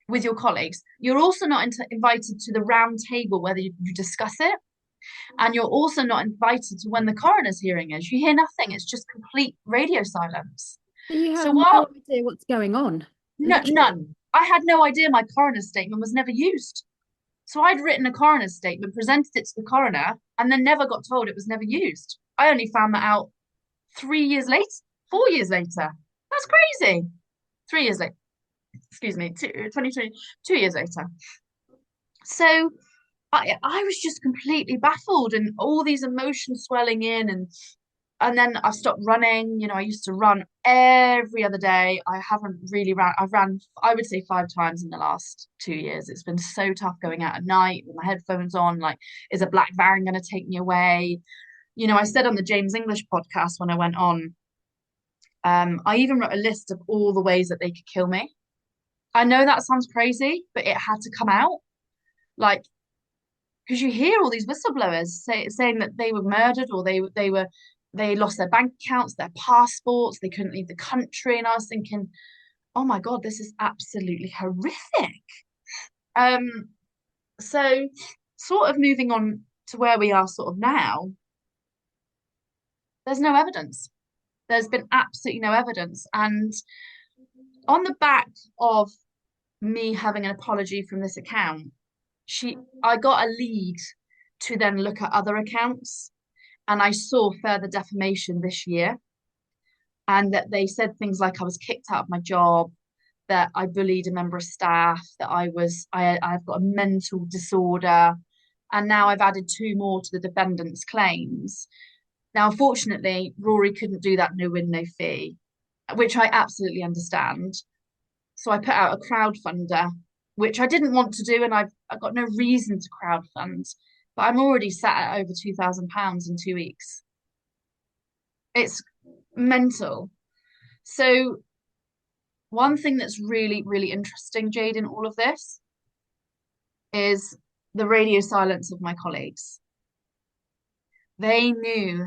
with your colleagues. You're also not invited to the round table where you discuss it. And you're also not invited to when the coroner's hearing is. You hear nothing. It's just complete radio silence. So you So have no while idea what's going on, no, literally. none, I had no idea my coroner's statement was never used. So I'd written a coroner's statement, presented it to the coroner, and then never got told it was never used. I only found that out 3 years later, 4 years later. That's crazy. 3 years later, excuse me, 2020, 2 years later. So I was just completely baffled, and all these emotions swelling in, and then I stopped running. I used to run every other day. I haven't really ran. I've ran, I would say, 5 times in the last 2 years. It's been so tough going out at night with my headphones on. Like, is a black van going to take me away? I said on the James English podcast when I went on, I even wrote a list of all the ways that they could kill me. I know that sounds crazy, but it had to come out. Like, because you hear all these whistleblowers saying that they were murdered, or they lost their bank accounts, their passports, they couldn't leave the country, and I was thinking, oh my God, this is absolutely horrific. Um, so sort of moving on to where we are sort of now, there's no evidence. There's been absolutely no evidence, and on the back of me having an apology from this account, I got a lead to then look at other accounts, and I saw further defamation this year, and that they said things like I was kicked out of my job, that I bullied a member of staff, that I've got a mental disorder, and now I've added two more to the defendant's claims. Now, unfortunately, Rory couldn't do that no win, no fee, which I absolutely understand. So I put out a crowdfunder, which I didn't want to do, and I've got no reason to crowdfund, but I'm already sat at over £2,000 in 2 weeks. It's mental. So one thing that's really, really interesting, Jade, in all of this is the radio silence of my colleagues. They knew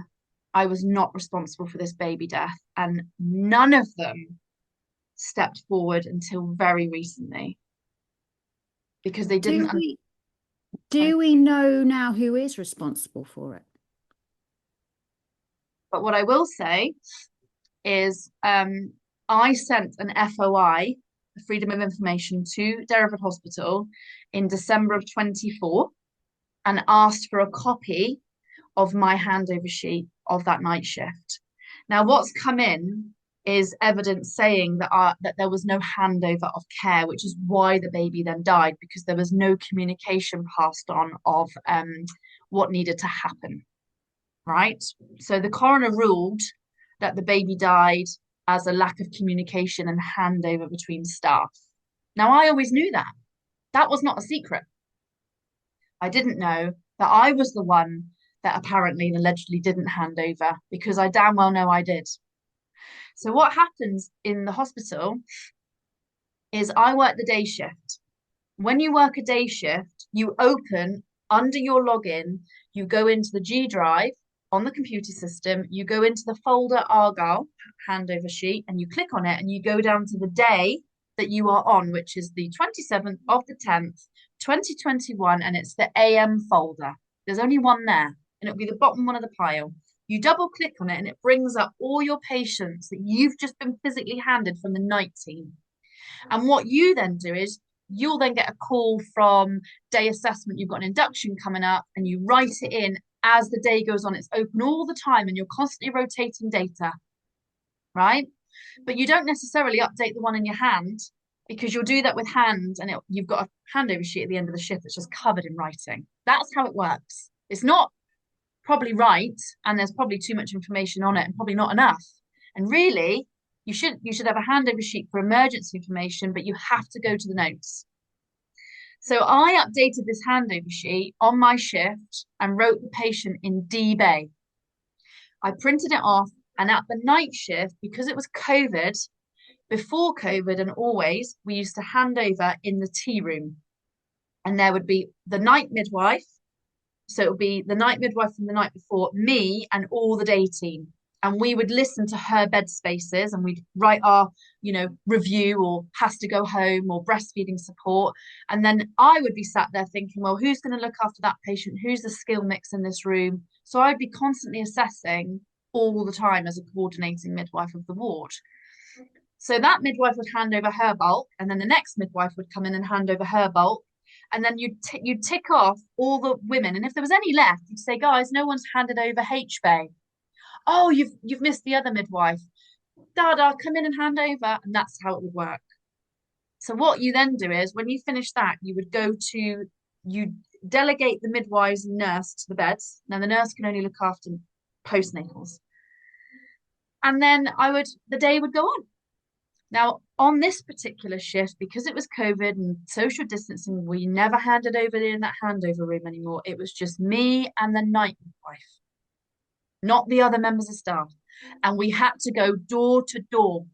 I was not responsible for this baby death, and none of them stepped forward until very recently because they Do didn't. we do we know now who is responsible for it? But what I will say is I sent an FOI, Freedom of Information, to Derriford Hospital in December of 24 and asked for a copy of my handover sheet of that night shift. Now, what's come in is evidence saying that there was no handover of care, which is why the baby then died, because there was no communication passed on of what needed to happen, right? So the coroner ruled that the baby died as a lack of communication and handover between staff. Now, I always knew that. That was not a secret. I didn't know that I was the one that apparently and allegedly didn't hand over, because I damn well know I did. So what happens in the hospital is I work the day shift. When you work a day shift, you open under your login, you go into the G drive on the computer system, you go into the folder Argyle handover sheet, and you click on it, and you go down to the day that you are on, which is the 27th of the 10th, 2021, and it's the AM folder. There's only one there, and it'll be the bottom one of the pile. You double click on it, and it brings up all your patients that you've just been physically handed from the night team. And what you then do is you'll then get a call from day assessment. You've got an induction coming up, and you write it in as the day goes on. It's open all the time, and you're constantly rotating data, right? But you don't necessarily update the one in your hand, because you'll do that with hand, and you've got a handover sheet at the end of the shift that's just covered in writing. That's how it works. It's not probably right, and there's probably too much information on it, and probably not enough. And really, You should have a handover sheet for emergency information, but you have to go to the notes. So I updated this handover sheet on my shift and wrote the patient in D Bay. I printed it off, and at the night shift, because it was COVID, before COVID and always, we used to hand over in the tea room. And there would be the night midwife. So it would be the night midwife from the night before, me and all the day team. And we would listen to her bed spaces and we'd write our, review or has to go home or breastfeeding support. And then I would be sat there thinking, well, who's going to look after that patient? Who's the skill mix in this room? So I'd be constantly assessing all the time as a coordinating midwife of the ward. So that midwife would hand over her bulk, and then the next midwife would come in and hand over her bulk. And then you'd tick off all the women, and if there was any left, you'd say, guys, no one's handed over H Bay. Oh, you've missed the other midwife. Dada, come in and hand over, and that's how it would work. So what you then do is, when you finish that, you delegate the midwives and nurse to the beds. Now the nurse can only look after postnatals, and then the day would go on. Now, on this particular shift, because it was COVID and social distancing, we never handed over in that handover room anymore. It was just me and the night midwife, not the other members of staff. And we had to go door to door.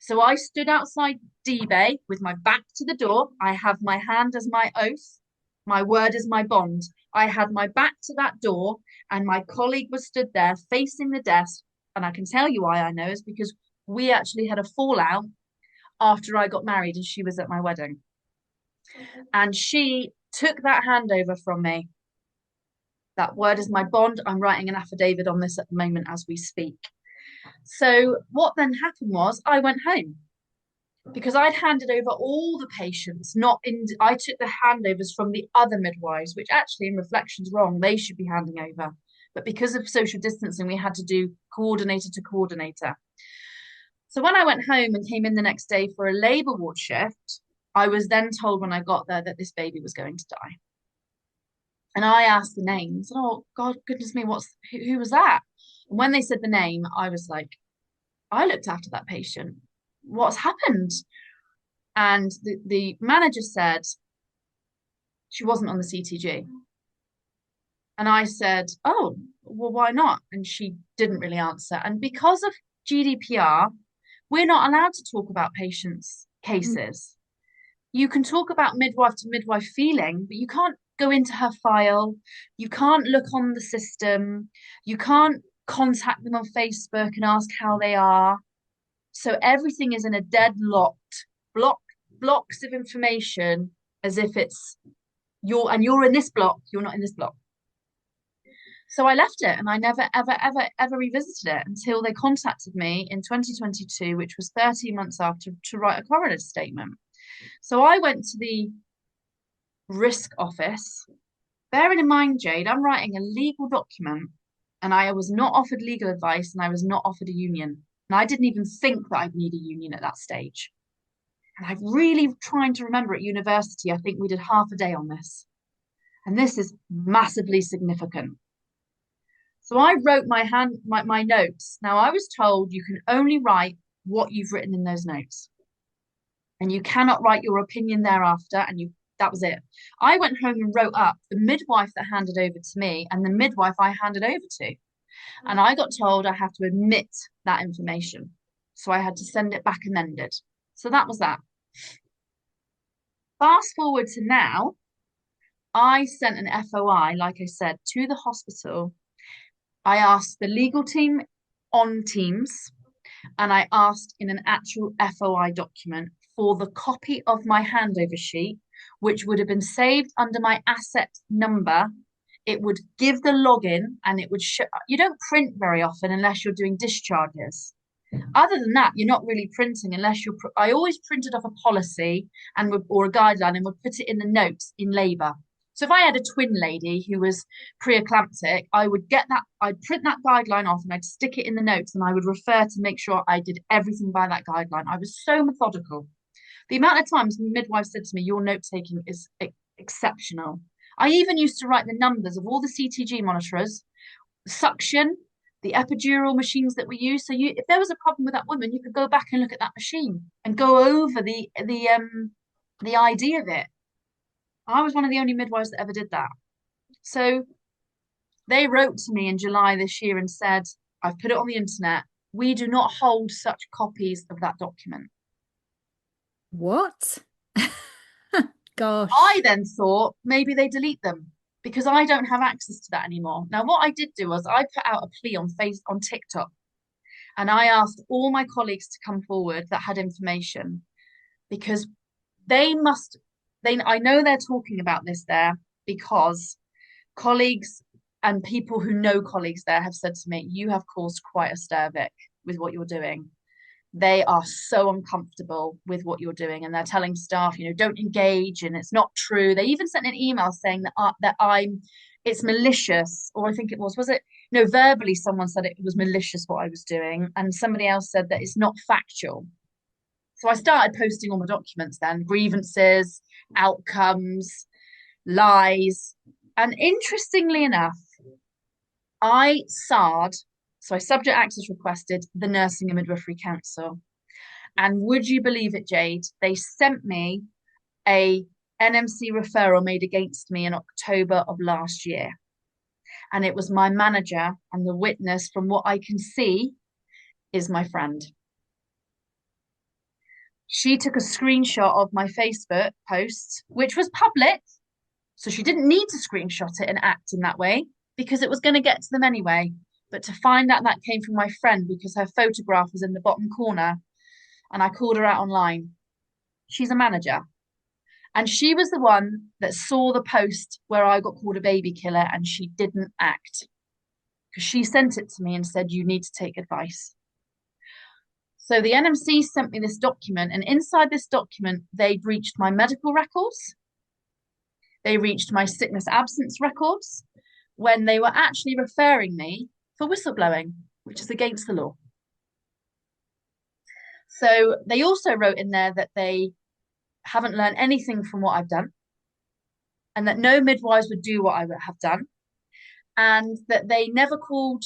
So I stood outside D-Bay with my back to the door. I have my hand as my oath. My word is my bond. I had my back to that door, and my colleague was stood there facing the desk. And I can tell you why I know is because we actually had a fallout after I got married and she was at my wedding. And she took that handover from me. That word is my bond. I'm writing an affidavit on this at the moment as we speak. So what then happened was I went home because I'd handed over all the patients, I took the handovers from the other midwives, which actually in reflection's wrong, they should be handing over. But because of social distancing, we had to do coordinator to coordinator. So when I went home and came in the next day for a labour ward shift, I was then told when I got there that this baby was going to die. And I asked the names. Oh, God, goodness me, who was that? And when they said the name, I was like, I looked after that patient. What's happened? And the manager said she wasn't on the CTG. And I said, oh, well, why not? And she didn't really answer. And because of GDPR, we're not allowed to talk about patients' cases. You can talk about midwife to midwife feeling, but you can't go into her file. You can't look on the system. You can't contact them on Facebook and ask how they are. So everything is in a deadlocked blocks of information as if it's you're in this block, you're not in this block. So I left it and I never, ever, ever, ever revisited it until they contacted me in 2022, which was 13 months after, to write a coroner's statement. So I went to the risk office. Bearing in mind, Jade, I'm writing a legal document and I was not offered legal advice and I was not offered a union. And I didn't even think that I'd need a union at that stage. And I'm really trying to remember at university, I think we did half a day on this. And this is massively significant. So I wrote my notes. Now I was told you can only write what you've written in those notes. And you cannot write your opinion thereafter. And that was it. I went home and wrote up the midwife that handed over to me and the midwife I handed over to. And I got told I have to admit that information. So I had to send it back amended. So that was that. Fast forward to now, I sent an FOI, like I said, to the hospital. I asked the legal team on Teams, and I asked in an actual FOI document for the copy of my handover sheet, which would have been saved under my asset number. It would give the login and it would show. You don't print very often unless you're doing discharges. Other than that, you're not really printing unless I always printed off a policy or a guideline and would put it in the notes in labour. So if I had a twin lady who was pre-eclamptic, I'd print that guideline off and I'd stick it in the notes and I would refer to make sure I did everything by that guideline. I was so methodical. The amount of times midwives said to me, your note-taking is exceptional. I even used to write the numbers of all the CTG monitorers, suction, the epidural machines that we use. So if there was a problem with that woman, you could go back and look at that machine and go over the idea of it. I was one of the only midwives that ever did that. So they wrote to me in July this year and said, I've put it on the internet. We do not hold such copies of that document. What? I Gosh. then thought maybe they delete them because I don't have access to that anymore. Now, what I did do was I put out a plea on TikTok, and I asked all my colleagues to come forward that had information because they must they I know they're talking about this there because colleagues and people who know colleagues there have said to me, you have caused quite a stir, Vic, with what you're doing. They are so uncomfortable with what you're doing, and they're telling staff, don't engage, and it's not true. They even sent an email saying that it's malicious, or I think was it? No, verbally someone said it was malicious what I was doing, and somebody else said that it's not factual. So I started posting all my documents then, grievances, outcomes, lies. And interestingly enough, I SAR'd, so I subject access requested the Nursing and Midwifery Council. And would you believe it, Jade? They sent me a NMC referral made against me in October of last year. And it was my manager, and the witness, from what I can see, is my friend. She took a screenshot of my Facebook post, which was public. So she didn't need to screenshot it and act in that way because it was going to get to them anyway. But to find out that came from my friend because her photograph was in the bottom corner and I called her out online. She's a manager. And she was the one that saw the post where I got called a baby killer and she didn't act because she sent it to me and said, you need to take advice. So the NMC sent me this document, and inside this document, they breached my medical records. They reached my sickness absence records when they were actually referring me for whistleblowing, which is against the law. So they also wrote in there that they haven't learned anything from what I've done and that no midwives would do what I would have done and that they never called,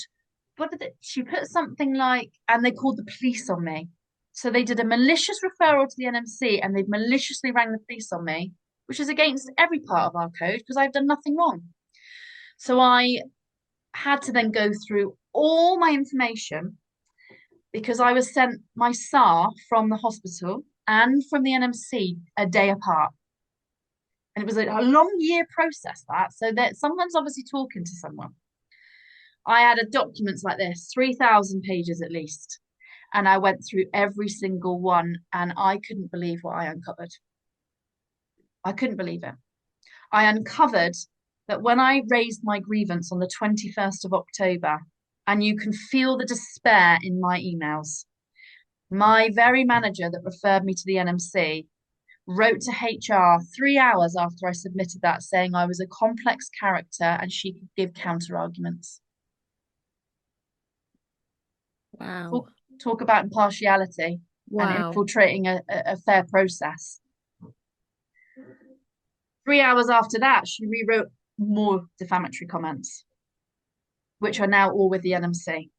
she put something like, and they called the police on me. So they did a malicious referral to the NMC and they've maliciously rang the police on me, which is against every part of our code because I've done nothing wrong. So I had to then go through all my information because I was sent my SAR from the hospital and from the NMC a day apart. And it was a long year process that. So that someone's obviously talking to someone. I had documents like this, 3,000 pages at least. And I went through every single one and I couldn't believe what I uncovered. I couldn't believe it. I uncovered that when I raised my grievance on the 21st of October, and you can feel the despair in my emails, my very manager that referred me to the NMC wrote to HR 3 hours after I submitted that saying I was a complex character and she could give counter arguments. Wow. Talk about impartiality and Wow. infiltrating a fair process. 3 hours after that, she rewrote more defamatory comments, which are now all with the NMC.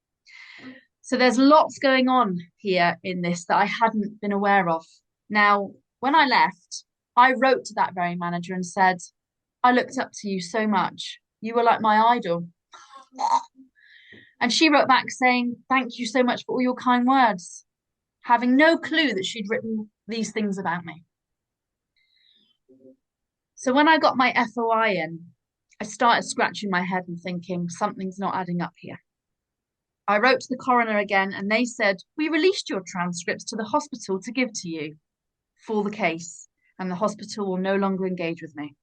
So there's lots going on here in this that I hadn't been aware of. Now, when I left, I wrote to that very manager and said, I looked up to you so much. You were like my idol. And she wrote back saying, thank you so much for all your kind words, having no clue that she'd written these things about me. So when I got my FOI in, I started scratching my head and thinking, something's not adding up here. I wrote to the coroner again and they said, we released your transcripts to the hospital to give to you for the case, and the hospital will no longer engage with me.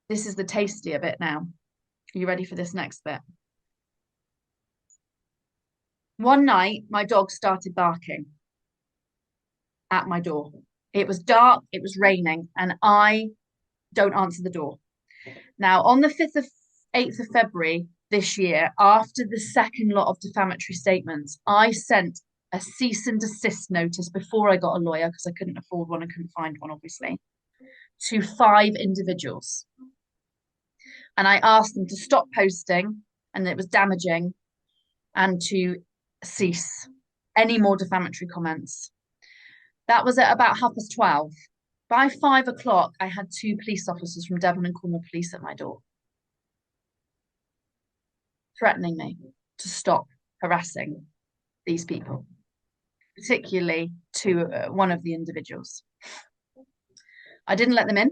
This is the tastier bit now. Are you ready for this next bit? One night, my dog started barking at my door. It was dark, it was raining, and I don't answer the door. Now, on the 8th of February this year, after the second lot of defamatory statements, I sent a cease and desist notice before I got a lawyer because I couldn't afford one, I couldn't find one, obviously, to 5 individuals. And I asked them to stop posting and it was damaging, and to cease any more defamatory comments. That was at about 12:30. By 5 o'clock, I had two police officers from Devon and Cornwall Police at my door, threatening me to stop harassing these people, particularly to one of the individuals. I didn't let them in.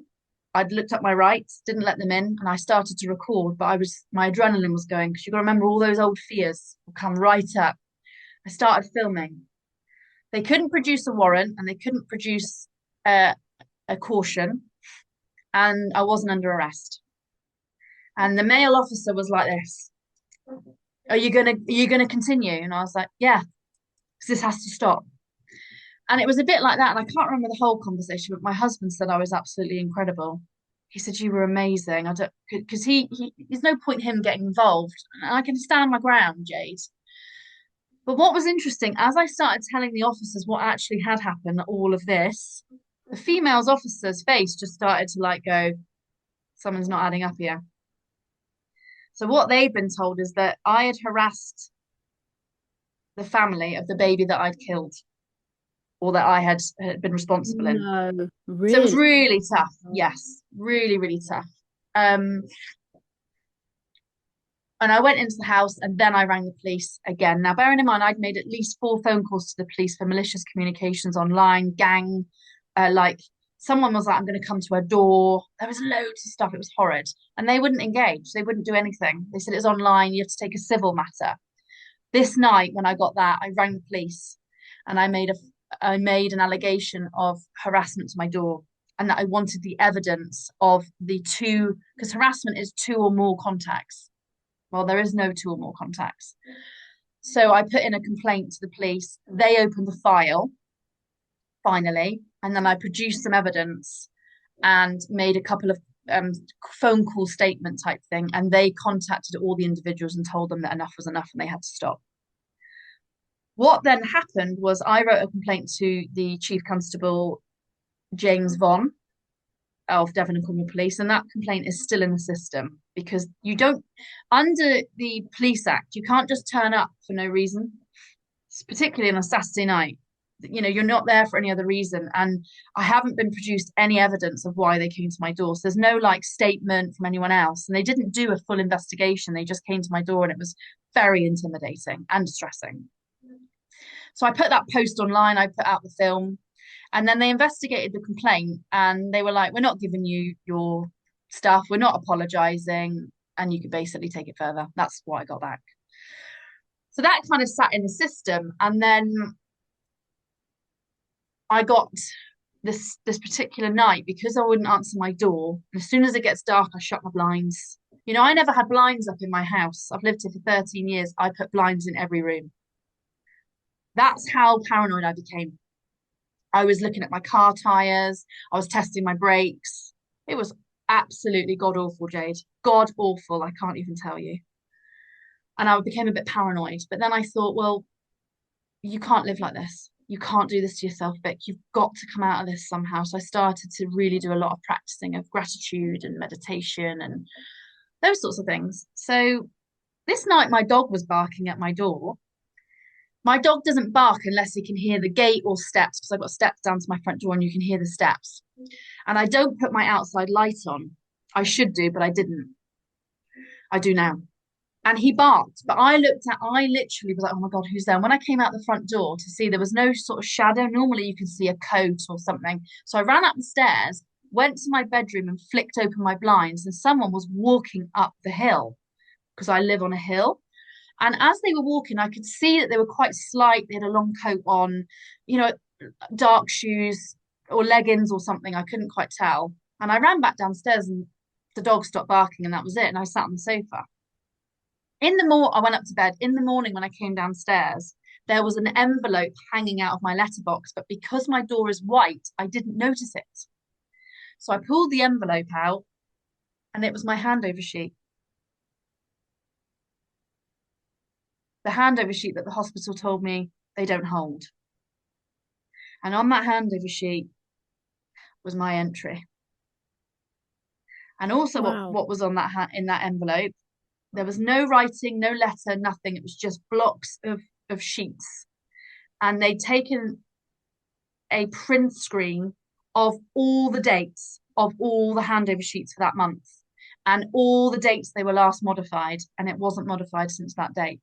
I'd looked up my rights, didn't let them in, and I started to record, but my adrenaline was going because you've got to remember all those old fears will come right up. I started filming. They couldn't produce a warrant and they couldn't produce a caution, and I wasn't under arrest. And the male officer was like this: are you gonna continue? And I was like, yeah, because this has to stop. And it was a bit like that. And I can't remember the whole conversation, but my husband said I was absolutely incredible. He said you were amazing. I don't, because there's no point him getting involved. And I can stand my ground, Jade. But what was interesting, as I started telling the officers what actually had happened, all of this, the female's officer's face just started to like go, something's not adding up here. So what they'd been told is that I had harassed the family of the baby that I'd killed, or that I had been responsible in. No, So it was really? really tough. Yes, really, really tough. Um, and I went into the house and then I rang the police again. Now, bearing in mind, I'd made at least 4 phone calls to the police for malicious communications online, gang, like someone was like, I'm going to come to her door. There was loads of stuff. It was horrid. And they wouldn't engage. They wouldn't do anything. They said it's online. You have to take a civil matter. This night, when I got that, I rang the police and I made an allegation of harassment to my door, and that I wanted the evidence of the two, because harassment is two or more contacts. Well, there is no two or more contacts. So I put in a complaint to the police. They opened the file finally, and then I produced some evidence and made a couple of phone call statement type thing. And they contacted all the individuals and told them that enough was enough and they had to stop. What then happened was I wrote a complaint to the Chief Constable James Vaughan of Devon and Cornwall Police, and that complaint is still in the system because you don't, under the Police Act, you can't just turn up for no reason, particularly on a Saturday night. You know, you're not there for any other reason. And I haven't been produced any evidence of why they came to my door. So there's no like statement from anyone else. And they didn't do a full investigation. They just came to my door and it was very intimidating and distressing. So I put that post online, I put out the film, and then they investigated the complaint and they were like, we're not giving you your stuff, we're not apologizing, and you could basically take it further. That's what I got back. So that kind of sat in the system. And then I got this particular night, because I wouldn't answer my door. As soon as it gets dark, I shut my blinds. You know, I never had blinds up in my house. I've lived here for 13 years. I put blinds in every room. That's how paranoid I became. I was looking at my car tires. I was testing my brakes. It was absolutely god awful, Jade. God awful. I can't even tell you. And I became a bit paranoid. But then I thought, well, you can't live like this. You can't do this to yourself, Vic. You've got to come out of this somehow. So I started to really do a lot of practicing of gratitude and meditation and those sorts of things. So this night, my dog was barking at my door. My dog doesn't bark unless he can hear the gate or steps, because I've got steps down to my front door and you can hear the steps. And I don't put my outside light on. I should do, but I didn't. I do now. And he barked, but I literally was like, oh my God, who's there? And when I came out the front door to see, there was no sort of shadow. Normally you can see a coat or something. So I ran up the stairs, went to my bedroom and flicked open my blinds, and someone was walking up the hill because I live on a hill. And as they were walking, I could see that they were quite slight. They had a long coat on, you know, dark shoes or leggings or something. I couldn't quite tell. And I ran back downstairs and the dog stopped barking and that was it. And I sat on the sofa. I went up to bed. In the morning, when I came downstairs, there was an envelope hanging out of my letterbox, but because my door is white, I didn't notice it. So I pulled the envelope out and it was my handover sheet. The handover sheet that the hospital told me they don't hold. And on that handover sheet was my entry. And also Wow. what was on in that envelope There was no writing, no letter, nothing. It was just blocks of sheets. And they'd taken a print screen of all the dates of all the handover sheets for that month and all the dates they were last modified, and it wasn't modified since that date.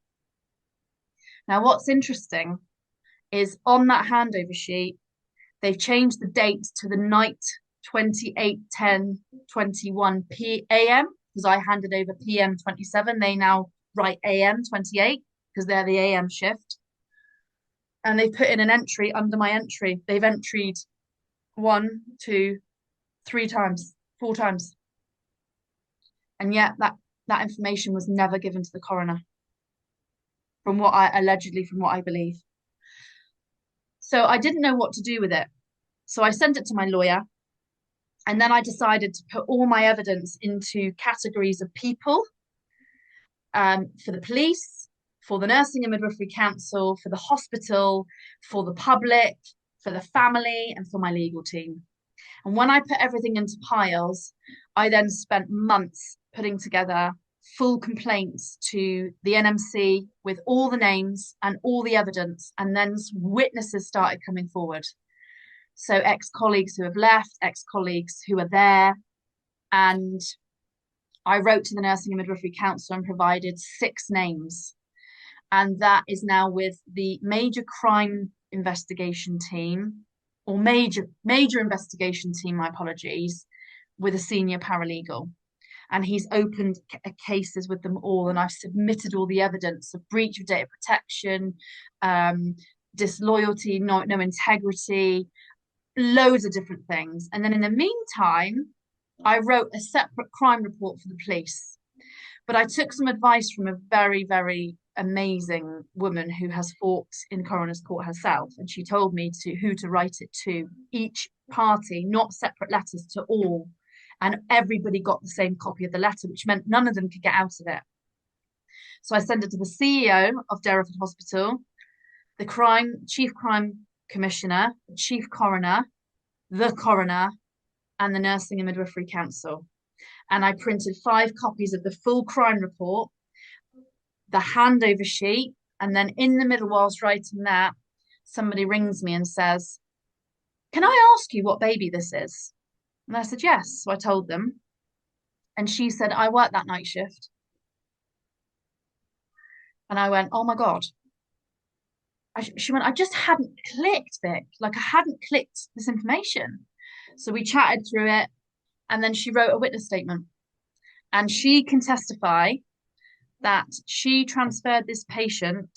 Now, what's interesting is on that handover sheet, they've changed the date to the night 28:10:21 p.m. because I handed over PM 27. They now write AM 28 because they're the AM shift. And they've put in an entry under my entry. They've entered one, two, three times, four times. And yet that information was never given to the coroner, from what I believe. So I didn't know what to do with it. So I sent it to my lawyer. And then I decided to put all my evidence into categories of people, for the police, for the Nursing and Midwifery Council, for the hospital, for the public, for the family, and for my legal team. And when I put everything into piles, I then spent months putting together full complaints to the NMC with all the names and all the evidence, and then witnesses started coming forward. So ex-colleagues who have left, ex-colleagues who are there. And I wrote to the Nursing and Midwifery Council and provided 6 names. And that is now with the major crime investigation team, or major investigation team, my apologies, with a senior paralegal. And he's opened cases with them all. And I've submitted all the evidence of breach of data protection, disloyalty, no integrity, loads of different things. And then in the meantime, I wrote a separate crime report for the police. But I took some advice from a very, very amazing woman who has fought in coroner's court herself. And she told me who to write it to, each party, not separate letters, to all. And everybody got the same copy of the letter, which meant none of them could get out of it. So I sent it to the CEO of Derriford Hospital, the chief crime commissioner, the chief coroner, the coroner, and the Nursing and Midwifery Council. And I printed 5 copies of the full crime report, the handover sheet, and then in the middle, whilst writing that, somebody rings me and says, "Can I ask you what baby this is?" And I said, "Yes." So I told them. And she said, "I work that night shift." And I went, "Oh my God." She went, "I just hadn't clicked, Vic. Like, I hadn't clicked this information." So we chatted through it. And then she wrote a witness statement. And she can testify that she transferred this patient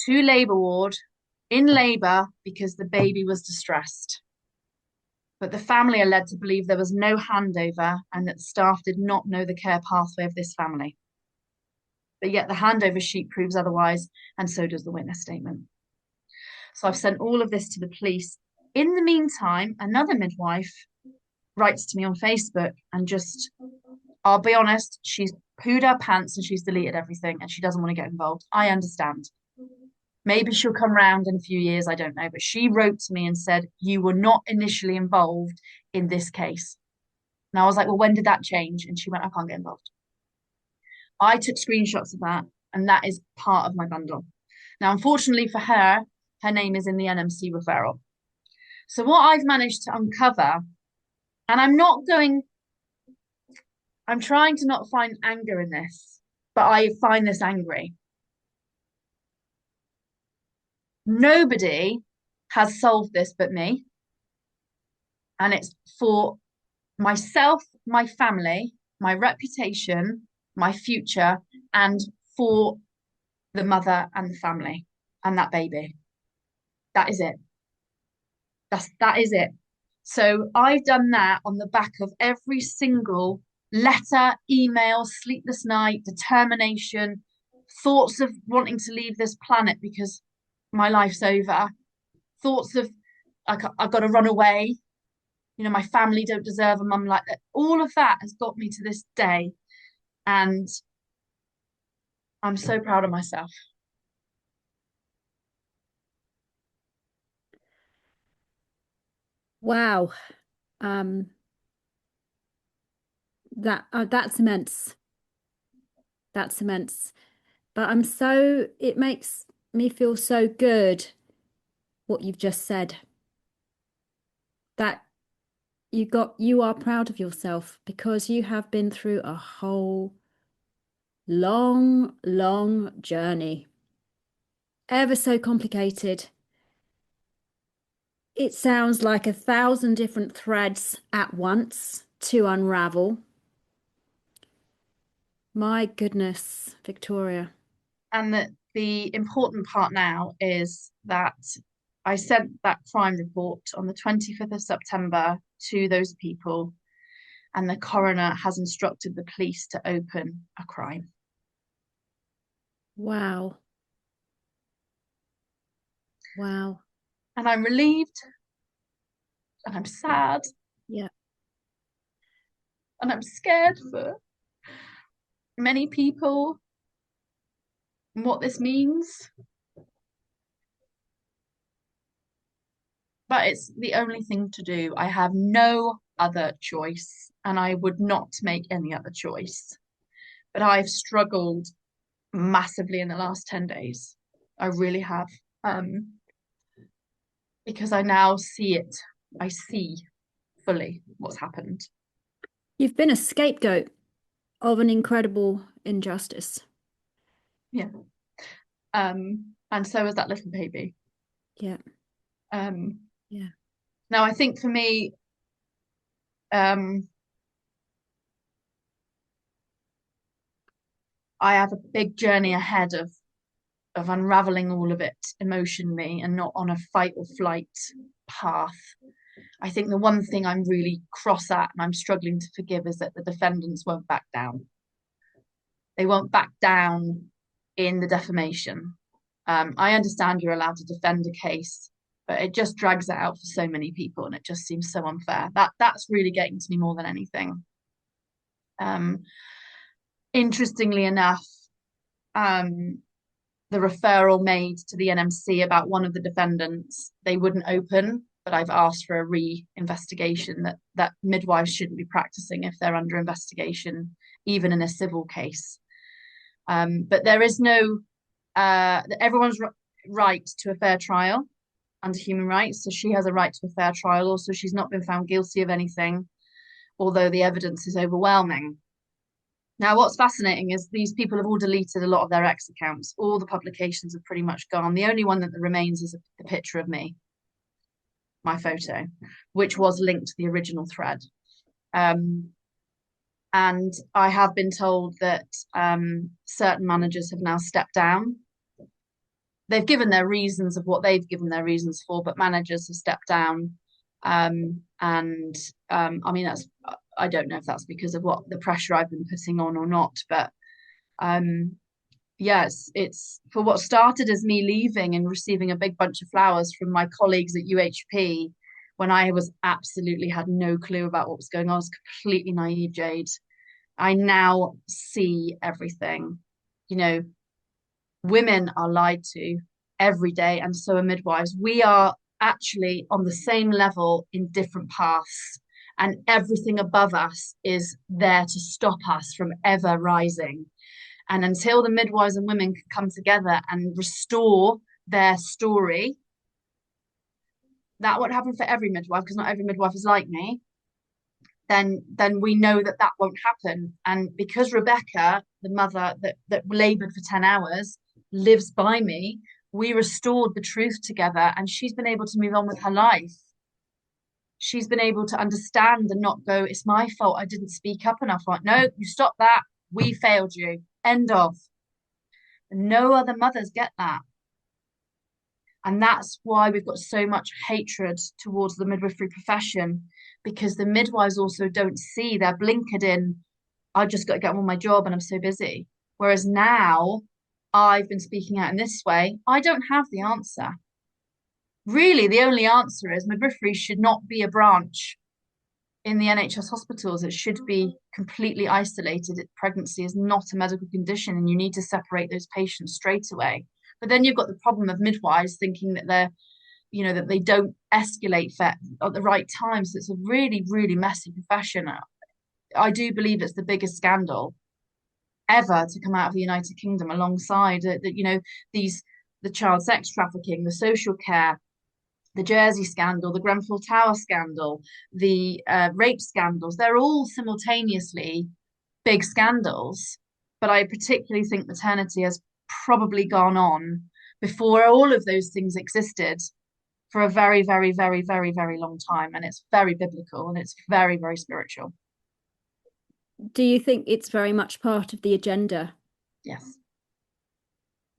to labour ward in labour because the baby was distressed. But the family are led to believe there was no handover and that the staff did not know the care pathway of this family. But yet the handover sheet proves otherwise, and so does the witness statement. So I've sent all of this to the police. In the meantime, another midwife writes to me on Facebook and just, I'll be honest, she's pooed her pants and she's deleted everything and she doesn't want to get involved. I understand. Maybe she'll come round in a few years, I don't know. But she wrote to me and said, "You were not initially involved in this case." And I was like, "Well, when did that change?" And she went, "I can't get involved." I took screenshots of that, and that is part of my bundle. Now, unfortunately for her, her name is in the NMC referral. So what I've managed to uncover, and I'm trying to not find anger in this, but I find this angry. Nobody has solved this but me. And it's for myself, my family, my reputation, my future, and for the mother and the family and that baby. That is it. That is it. So I've done that on the back of every single letter, email, sleepless night, determination, thoughts of wanting to leave this planet because my life's over, thoughts of I've got to run away. You know, my family don't deserve a mum like that. All of that has got me to this day. And I'm so proud of myself. Wow. That's immense. That's immense. But it makes me feel so good what you've just said, that you are proud of yourself because you have been through a whole long, long journey, ever so complicated. It sounds like 1,000 different threads at once to unravel. My goodness, Victoria. And that the important part now is that I sent that crime report on the 25th of September to those people, and the coroner has instructed the police to open a crime. Wow. Wow. And I'm relieved, and I'm sad, Yeah. and I'm scared for many people and what this means. But it's the only thing to do. I have no other choice, and I would not make any other choice. But I've struggled massively in the last 10 days. I really have. Because I now see it. I see fully what's happened. You've been a scapegoat of an incredible injustice. Yeah. And so is that little baby. Yeah. Um, Yeah. Now I think for me, I have a big journey ahead of unraveling all of it emotionally and not on a fight or flight path. I think the one thing I'm really cross at and I'm struggling to forgive is that the defendants won't back down. They won't back down in the defamation. I understand you're allowed to defend a case, but it just drags it out for so many people, and it just seems so unfair. That's really getting to me more than anything. Um, Interestingly enough, um, the referral made to the NMC about one of the defendants, they wouldn't open, but I've asked for a re-investigation that midwives shouldn't be practicing if they're under investigation, even in a civil case. But there is no, everyone's right to a fair trial under human rights. So she has a right to a fair trial. Also, she's not been found guilty of anything, although the evidence is overwhelming. Now, what's fascinating is these people have all deleted a lot of their ex accounts. All the publications have pretty much gone. The only one that remains is the picture of me, my photo, which was linked to the original thread. And I have been told that certain managers have now stepped down. They've given their reasons of what they've given their reasons for, but managers have stepped down. And I mean, I don't know if that's because of what the pressure I've been putting on or not, but yes, it's for what started as me leaving and receiving a big bunch of flowers from my colleagues at UHP when I was absolutely had no clue about what was going on. I was completely naive, Jade. I now see everything. You know, women are lied to every day, and so are midwives. We are actually on the same level in different paths, and everything above us is there to stop us from ever rising. And until the midwives and women can come together and restore their story, that won't happen for every midwife because not every midwife is like me. Then we know that that won't happen. And because Rebecca, the mother that laboured for 10 hours, lives by me, we restored the truth together, and she's been able to move on with her life. She's been able to understand and not go, it's my fault I didn't speak up enough. Like, no, you stop that. We failed you. End of. No other mothers get that. And that's why we've got so much hatred towards the midwifery profession, because the midwives also don't see, they're blinkered in, I just got to get on with my job and I'm so busy. Whereas now I've been speaking out in this way, I don't have the answer. Really, the only answer is midwifery should not be a branch in the NHS hospitals. It should be completely isolated. Pregnancy is not a medical condition, and you need to separate those patients straight away. But then you've got the problem of midwives thinking that that they don't escalate for at the right time. So it's a really, really messy profession. I do believe it's the biggest scandal ever to come out of the United Kingdom alongside these the child sex trafficking, the social care, the Jersey scandal, the Grenfell Tower scandal, the rape scandals. They're all simultaneously big scandals, but I particularly think maternity has probably gone on before all of those things existed for a very, very, very, very, very long time. And it's very biblical and it's very, very spiritual. Do you think it's very much part of the agenda, Yes.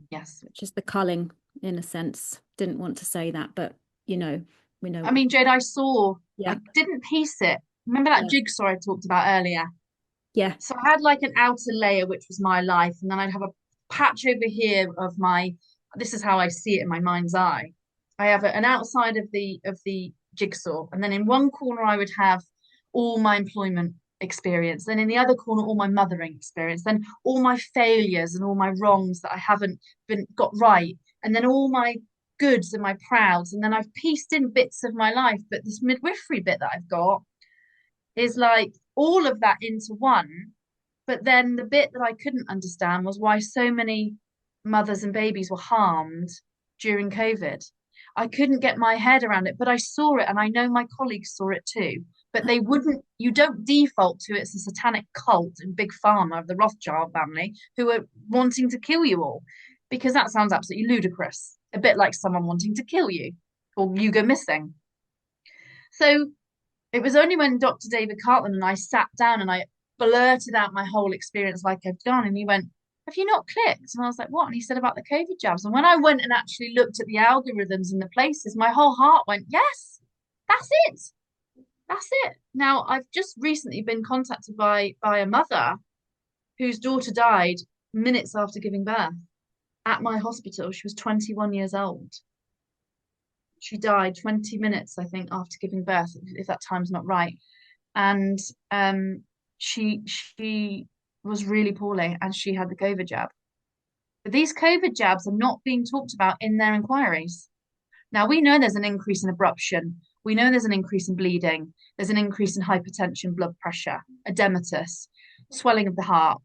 Yes. which is the culling in a sense? Didn't want to say that, but we know I what. mean, Jade, I Yeah, didn't piece it. Remember that yeah, jigsaw I talked about earlier? yeah. So I had like an outer layer, which was my life, and then I'd have a patch over here of my, this is how I see it in my mind's eye. I have an outside of the jigsaw, and then in one corner I would have all my employment experience, then in the other corner all my mothering experience, then all my failures and all my wrongs that I haven't been got right, and then all my goods and my prouds, and then I've pieced in bits of my life, but this midwifery bit that I've got is like all of that into one. But then the bit that I couldn't understand was why so many mothers and babies were harmed during COVID. I couldn't get my head around it, but I saw it and I know my colleagues saw it too. But they wouldn't, you don't default to it's a satanic cult and big pharma of the Rothschild family who are wanting to kill you all, because that sounds absolutely ludicrous. A bit like someone wanting to kill you or you go missing. So it was only when Dr. David Cartland and I sat down and I blurted out my whole experience like I've done. And he went, "Have you not clicked?" And I was like, "What?" And he said about the COVID jabs. And when I went and actually looked at the algorithms and the places, my whole heart went, "Yes, that's it. That's it." Now, I've just recently been contacted by a mother whose daughter died minutes after giving birth at my hospital. She was 21 years old. She died 20 minutes, I think, after giving birth, if that time's not right. And she was really poorly and she had the COVID jab. But these COVID jabs are not being talked about in their inquiries. Now we know there's an increase in abruption. We know there's an increase in bleeding. There's an increase in hypertension, blood pressure, edematous, swelling of the heart.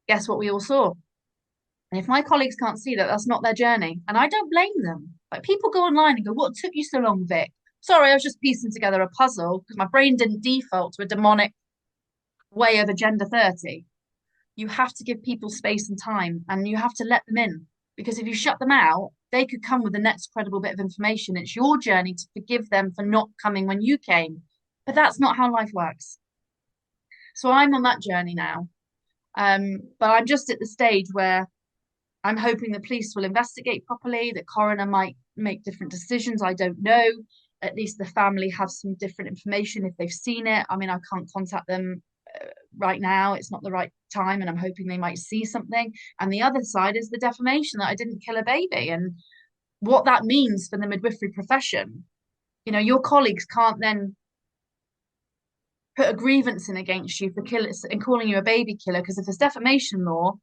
Guess what we all saw? And if my colleagues can't see that, that's not their journey. And I don't blame them. Like people go online and go, "What took you so long, Vic?" Sorry, I was just piecing together a puzzle because my brain didn't default to a demonic way of Agenda 30. You have to give people space and time and you have to let them in. Because if you shut them out, they could come with the next credible bit of information. It's your journey to forgive them for not coming when you came. But that's not how life works. So I'm on that journey now. But I'm just at the stage where I'm hoping the police will investigate properly, the coroner might make different decisions. I don't know. At least the family have some different information if they've seen it. I mean, I can't contact them right now. It's not the right time, and I'm hoping they might see something. And the other side is the defamation that I didn't kill a baby and what that means for the midwifery profession. You know, your colleagues can't then put a grievance in against you for killers and calling you a baby killer because if there's defamation law,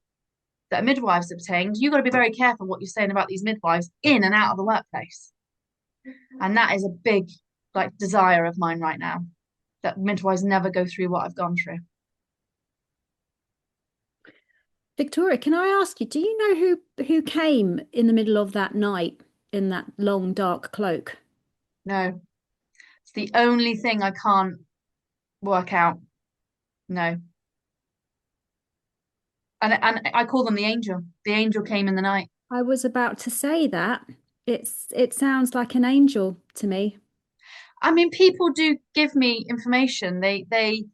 that midwives obtained, you've got to be very careful what you're saying about these midwives in and out of the workplace. And that is a big like desire of mine right now, that midwives never go through what I've gone through. Victoria, can I ask you, do you know who came in the middle of that night in that long dark cloak? No, it's the only thing I can't work out. No. And I call them the angel. The angel came in the night. I was about to say that. It sounds like an angel to me. I mean, people do give me information. They That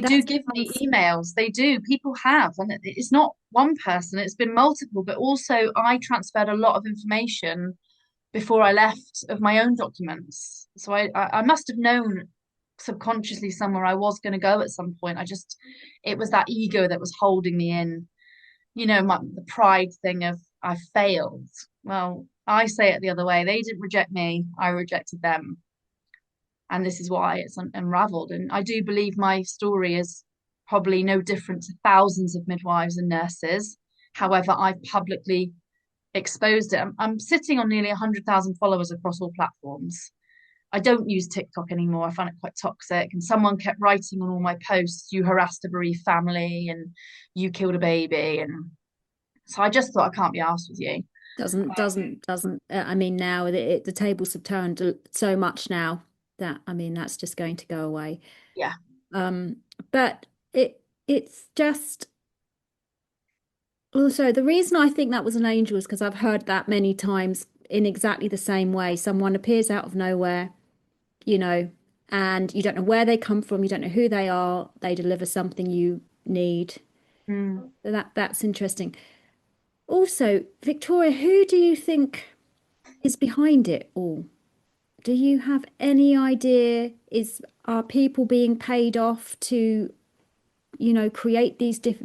do give me sounds, emails. They do. People have, and it's not one person. It's been multiple. But also, I transferred a lot of information before I left of my own documents. So I must have known subconsciously somewhere I was going to go at some point. It was that ego that was holding me in. You know, the pride thing of I failed. Well, I say it the other way. They didn't reject me. I rejected them. And this is why it's unraveled. And I do believe my story is probably no different to thousands of midwives and nurses. However, I've publicly exposed it. I'm sitting on nearly 100,000 followers across all platforms. I don't use TikTok anymore. I found it quite toxic. And someone kept writing on all my posts, you harassed a bereaved family and you killed a baby. And so I just thought, I can't be arsed with you. Doesn't. I mean, now the tables have turned so much now that I mean that's just going to go away. Yeah. Um, but it's just also the reason I think that was an angel is because I've heard that many times in exactly the same way. Someone appears out of nowhere, you know, and you don't know where they come from, you don't know who they are, they deliver something you need. Mm. That's interesting. Also, Victoria, who do you think is behind it all? Do you have any idea? Are people being paid off to, create these dif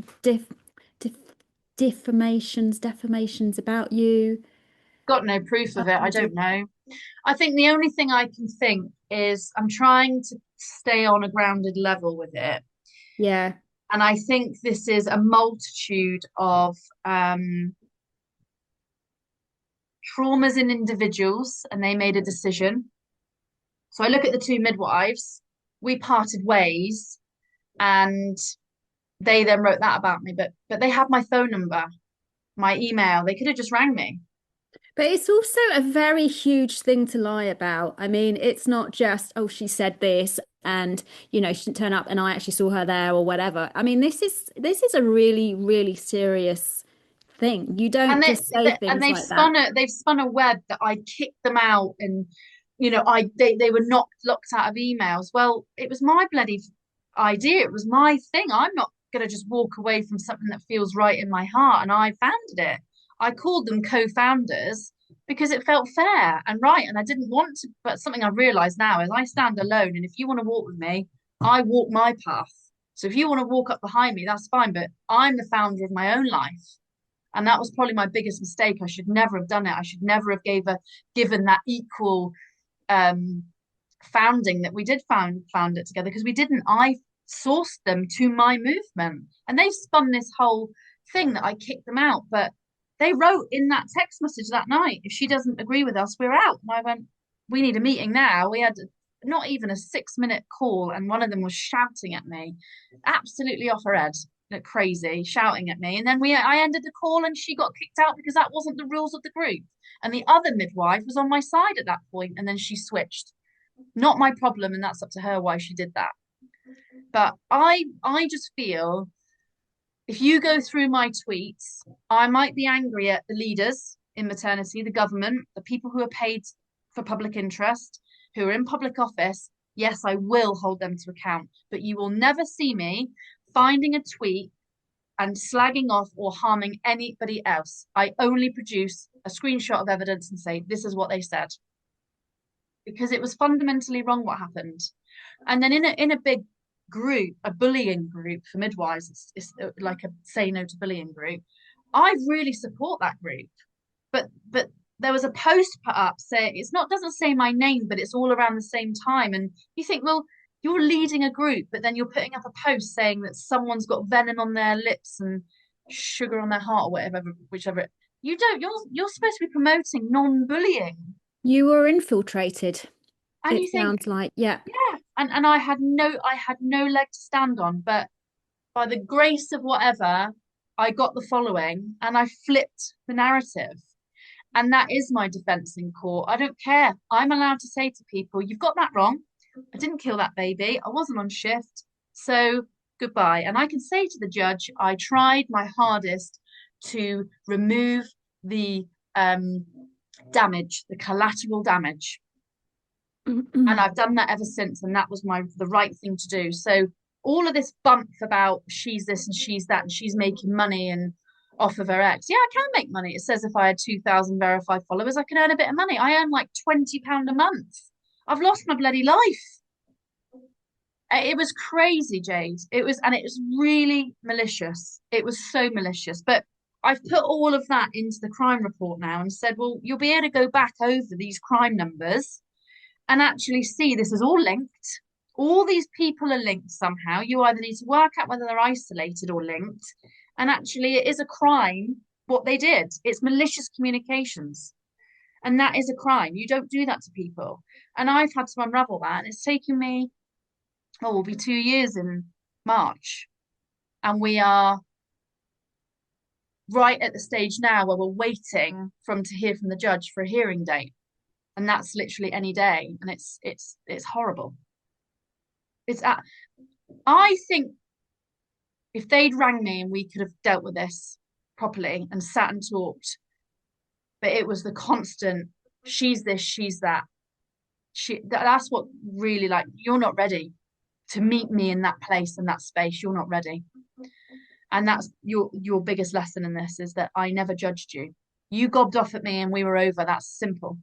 defamations about you? Got no proof of it. I Do- don't know. I think the only thing I can think is I'm trying to stay on a grounded level with it. Yeah. And I think this is a multitude of traumas in individuals, and they made a decision. So I look at the two midwives, we parted ways, and they then wrote that about me. But they have my phone number, my email. They could have just rang me. But it's also a very huge thing to lie about. I mean, it's not just, oh, she said this and, she didn't turn up and I actually saw her there or whatever. I mean, this is a really, really serious thing. You don't And just say and things like that. they've spun a web that I kicked them out, and they were not locked out of emails. Well, it was my bloody idea. It was my thing. I'm not gonna just walk away from something that feels right in my heart, and I founded it. I called them co-founders because it felt fair and right, and I didn't want to. But something I realize now is I stand alone, and if you want to walk with me, I walk my path. So if you want to walk up behind me, that's fine. But I'm the founder of my own life. And that was probably my biggest mistake. I should never have done it. I should never have given that equal um, founding that we did found it together, because we didn't. I sourced them to my movement, and they spun this whole thing that I kicked them out. But they wrote in that text message that night, if she doesn't agree with us, we're out. And I went, we need a meeting now. We had not even a 6 minute call, and one of them was shouting at me, absolutely off her head, like crazy, shouting at me. And then I ended the call, and she got kicked out because that wasn't the rules of the group. And the other midwife was on my side at that point, and then she switched. Not my problem, and that's up to her why she did that. But I just feel if you go through my tweets, I might be angry at the leaders in maternity, the government, the people who are paid for public interest, who are in public office. Yes, I will hold them to account, but you will never see me finding a tweet and slagging off or harming anybody else. I only produce a screenshot of evidence and say, this is what they said, because it was fundamentally wrong what happened. And then in a big group, a bullying group for midwives, it's like a say no to bullying group. I really support that group, but there was a post put up saying it's not doesn't say my name, but it's all around the same time, and you think, well, you're leading a group, but then you're putting up a post saying that someone's got venom on their lips and sugar on their heart or whatever, whichever. You don't. You're supposed to be promoting non-bullying, You were infiltrated, and it you think, sounds like. Yeah. yeah, and I had no leg to stand on, but by the grace of whatever, I got the following and I flipped the narrative. And that is my defense in court. I don't care. I'm allowed to say to people, you've got that wrong. I didn't kill that baby. I wasn't on shift. So goodbye. And I can say to the judge, I tried my hardest to remove the damage, the collateral damage. And I've done that ever since, and that was the right thing to do. So all of this bump about she's this and she's that and she's making money and off of her ex, yeah, I can make money. It says if I had 2,000 verified followers, I can earn a bit of money. I earn like £20 a month. I've lost my bloody life. It was crazy, Jade. And it was really malicious. It was so malicious. But I've put all of that into the crime report now and said, well, you'll be able to go back over these crime numbers and actually see this is all linked. All these people are linked somehow. You either need to work out whether they're isolated or linked. And actually, it is a crime what they did. It's malicious communications. And that is a crime. You don't do that to people. And I've had to unravel that. And it's taken me, oh, will be 2 years in March. And we are right at the stage now where we're waiting to hear from the judge for a hearing date. And that's literally any day. And it's horrible. I think if they'd rang me and we could have dealt with this properly and sat and talked, but it was the constant, she's this, she's that. That's what really, like, you're not ready to meet me in that place and that space. You're not ready. And that's your biggest lesson in this, is that I never judged you. You gobbed off at me and we were over. That's simple.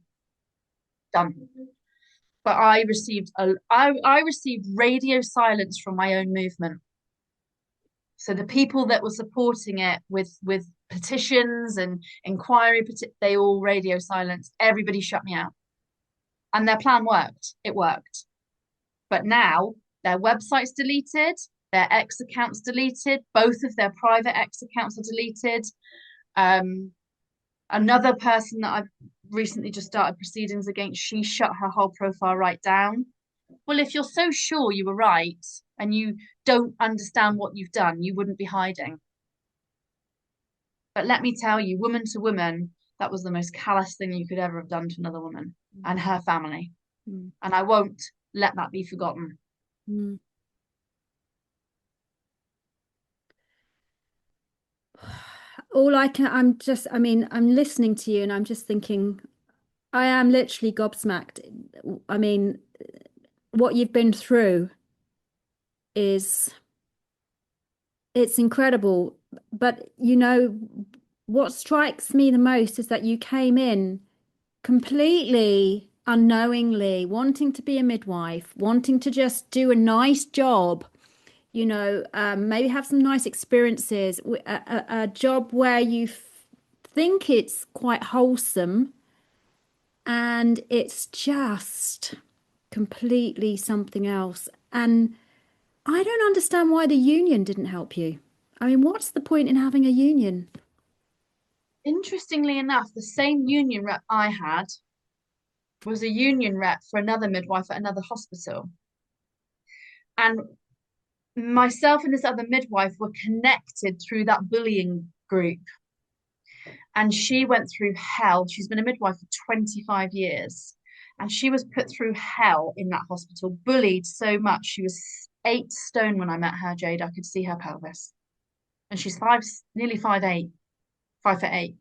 Done. But I received radio silence from my own movement. So the people that were supporting it with petitions and inquiry, they all radio silenced. Everybody shut me out. And their plan worked. It worked. But now their website's deleted, their X accounts deleted, both of their private X accounts are deleted. Another person that I've recently just started proceedings against, she shut her whole profile right down. Well, if you're so sure you were right and you don't understand what you've done, you wouldn't be hiding. But let me tell you, woman to woman, that was the most callous thing you could ever have done to another woman and her family. Mm. And I won't let that be forgotten. Mm. I'm listening to you and I'm just thinking, I am literally gobsmacked. I mean, what you've been through it's incredible. But what strikes me the most is that you came in completely unknowingly, wanting to be a midwife, wanting to just do a nice job, maybe have some nice experiences, a job where you think it's quite wholesome, and it's just completely something else. And I don't understand why the union didn't help you. I mean, what's the point in having a union? Interestingly enough, the same union rep I had was a union rep for another midwife at another hospital. And myself and this other midwife were connected through that bullying group. And she went through hell. She's been a midwife for 25 years. And she was put through hell in that hospital, bullied so much. She was 8 stone when I met her, Jade. I could see her pelvis. And she's nearly 5'8", 5'8".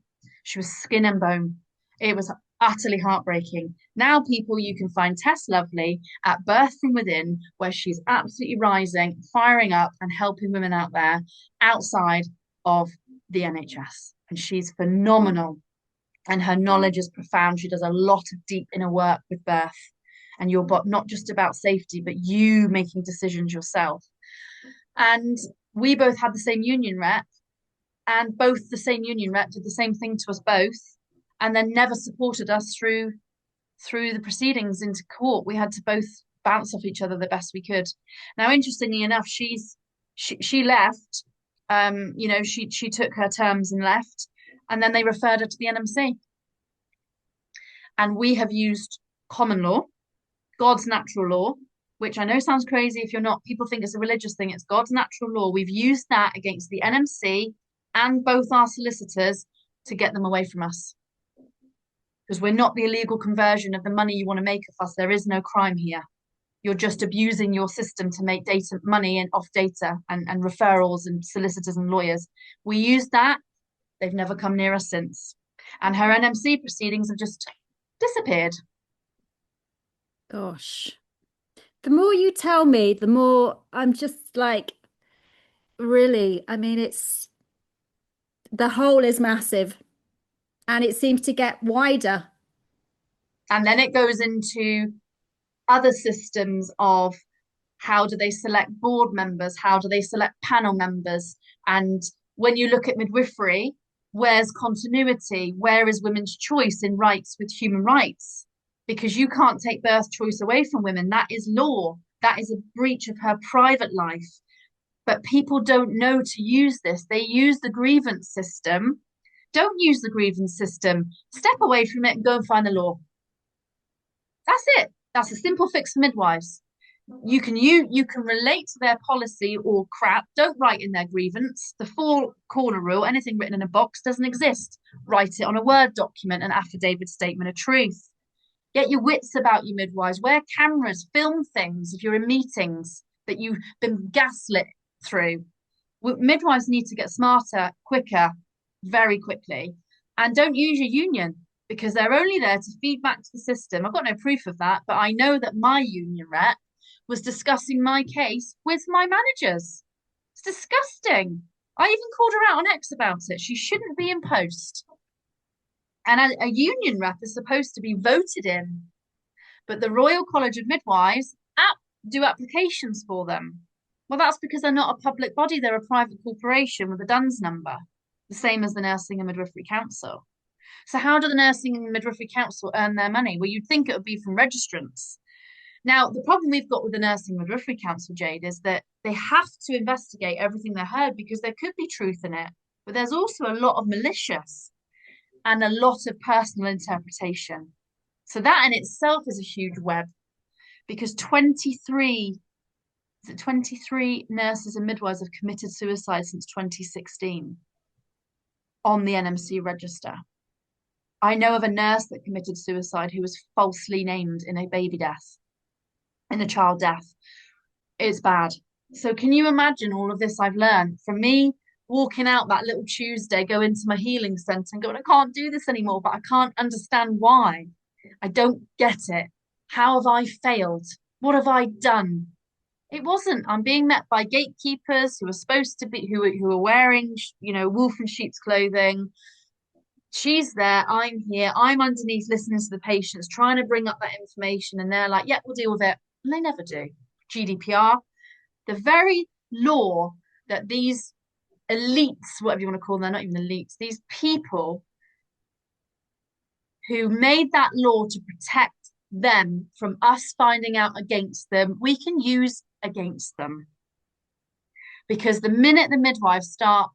She was skin and bone. It was utterly heartbreaking. Now, people, you can find Tess Lovely at Birth from Within, where she's absolutely rising, firing up, and helping women out there outside of the NHS. And she's phenomenal. And her knowledge is profound. She does a lot of deep inner work with birth and your body, not just about safety, but you making decisions yourself. And we both had the same union rep, and both the same union rep did the same thing to us both, and then never supported us through the proceedings into court. We had to both bounce off each other the best we could. Now, interestingly enough, she left. She took her terms and left, and then they referred her to the NMC. And we have used common law, God's natural law, which I know sounds crazy if you're not, people think it's a religious thing. It's God's natural law. We've used that against the NMC and both our solicitors to get them away from us. Because we're not the illegal conversion of the money you want to make of us. There is no crime here. You're just abusing your system to make money and off data and referrals and solicitors and lawyers. We used that. They've never come near us since. And her NMC proceedings have just disappeared. Gosh. The more you tell me, the more I'm just like, really, I mean, the hole is massive and it seems to get wider. And then it goes into other systems of how do they select board members? How do they select panel members? And when you look at midwifery, where's continuity? Where is women's choice in rights with human rights? Because you can't take birth choice away from women. That is law. That is a breach of her private life. But people don't know to use this. They use the grievance system Don't use the grievance system. Step away from it and go and find the law. That's it. That's a simple fix for midwives. You can relate to their policy or crap. Don't write in their grievance. The four corner rule, anything written in a box doesn't exist. Write it on a Word document, an affidavit statement of truth. Get your wits about you, midwives. Wear cameras, film things if you're in meetings that you've been gaslit through. Midwives need to get smarter, quicker, very quickly. And don't use your union because they're only there to feed back to the system. I've got no proof of that, but I know that my union rep was discussing my case with my managers. It's disgusting. I even called her out on X about it. She shouldn't be in post. And a union rep is supposed to be voted in, but the Royal College of Midwives do applications for them. Well, that's because they're not a public body, they're a private corporation with a DUNS number, the same as the Nursing and Midwifery Council. So, how do the Nursing and Midwifery Council earn their money? Well, you'd think it would be from registrants. Now, the problem we've got with the Nursing and Midwifery Council, Jade, is that they have to investigate everything they heard because there could be truth in it, but there's also a lot of malicious and a lot of personal interpretation. So that in itself is a huge web because 23 nurses and midwives have committed suicide since 2016 on the NMC register. I know of a nurse that committed suicide who was falsely named in a baby death, in a child death. It's bad. So can you imagine all of this I've learned from me walking out that little Tuesday, go into my healing centre and going, I can't do this anymore, but I can't understand why. I don't get it. How have I failed? What have I done? It wasn't. I'm being met by gatekeepers who are supposed to be who are wearing, wolf in sheep's clothing. She's there, I'm here, I'm underneath listening to the patients, trying to bring up that information, and they're like, "Yeah, we'll deal with it," and they never do. GDPR, the very law that these elites, whatever you want to call them, they're not even elites, these people who made that law to protect them from us finding out against them, we can use against them. Because the minute the midwives start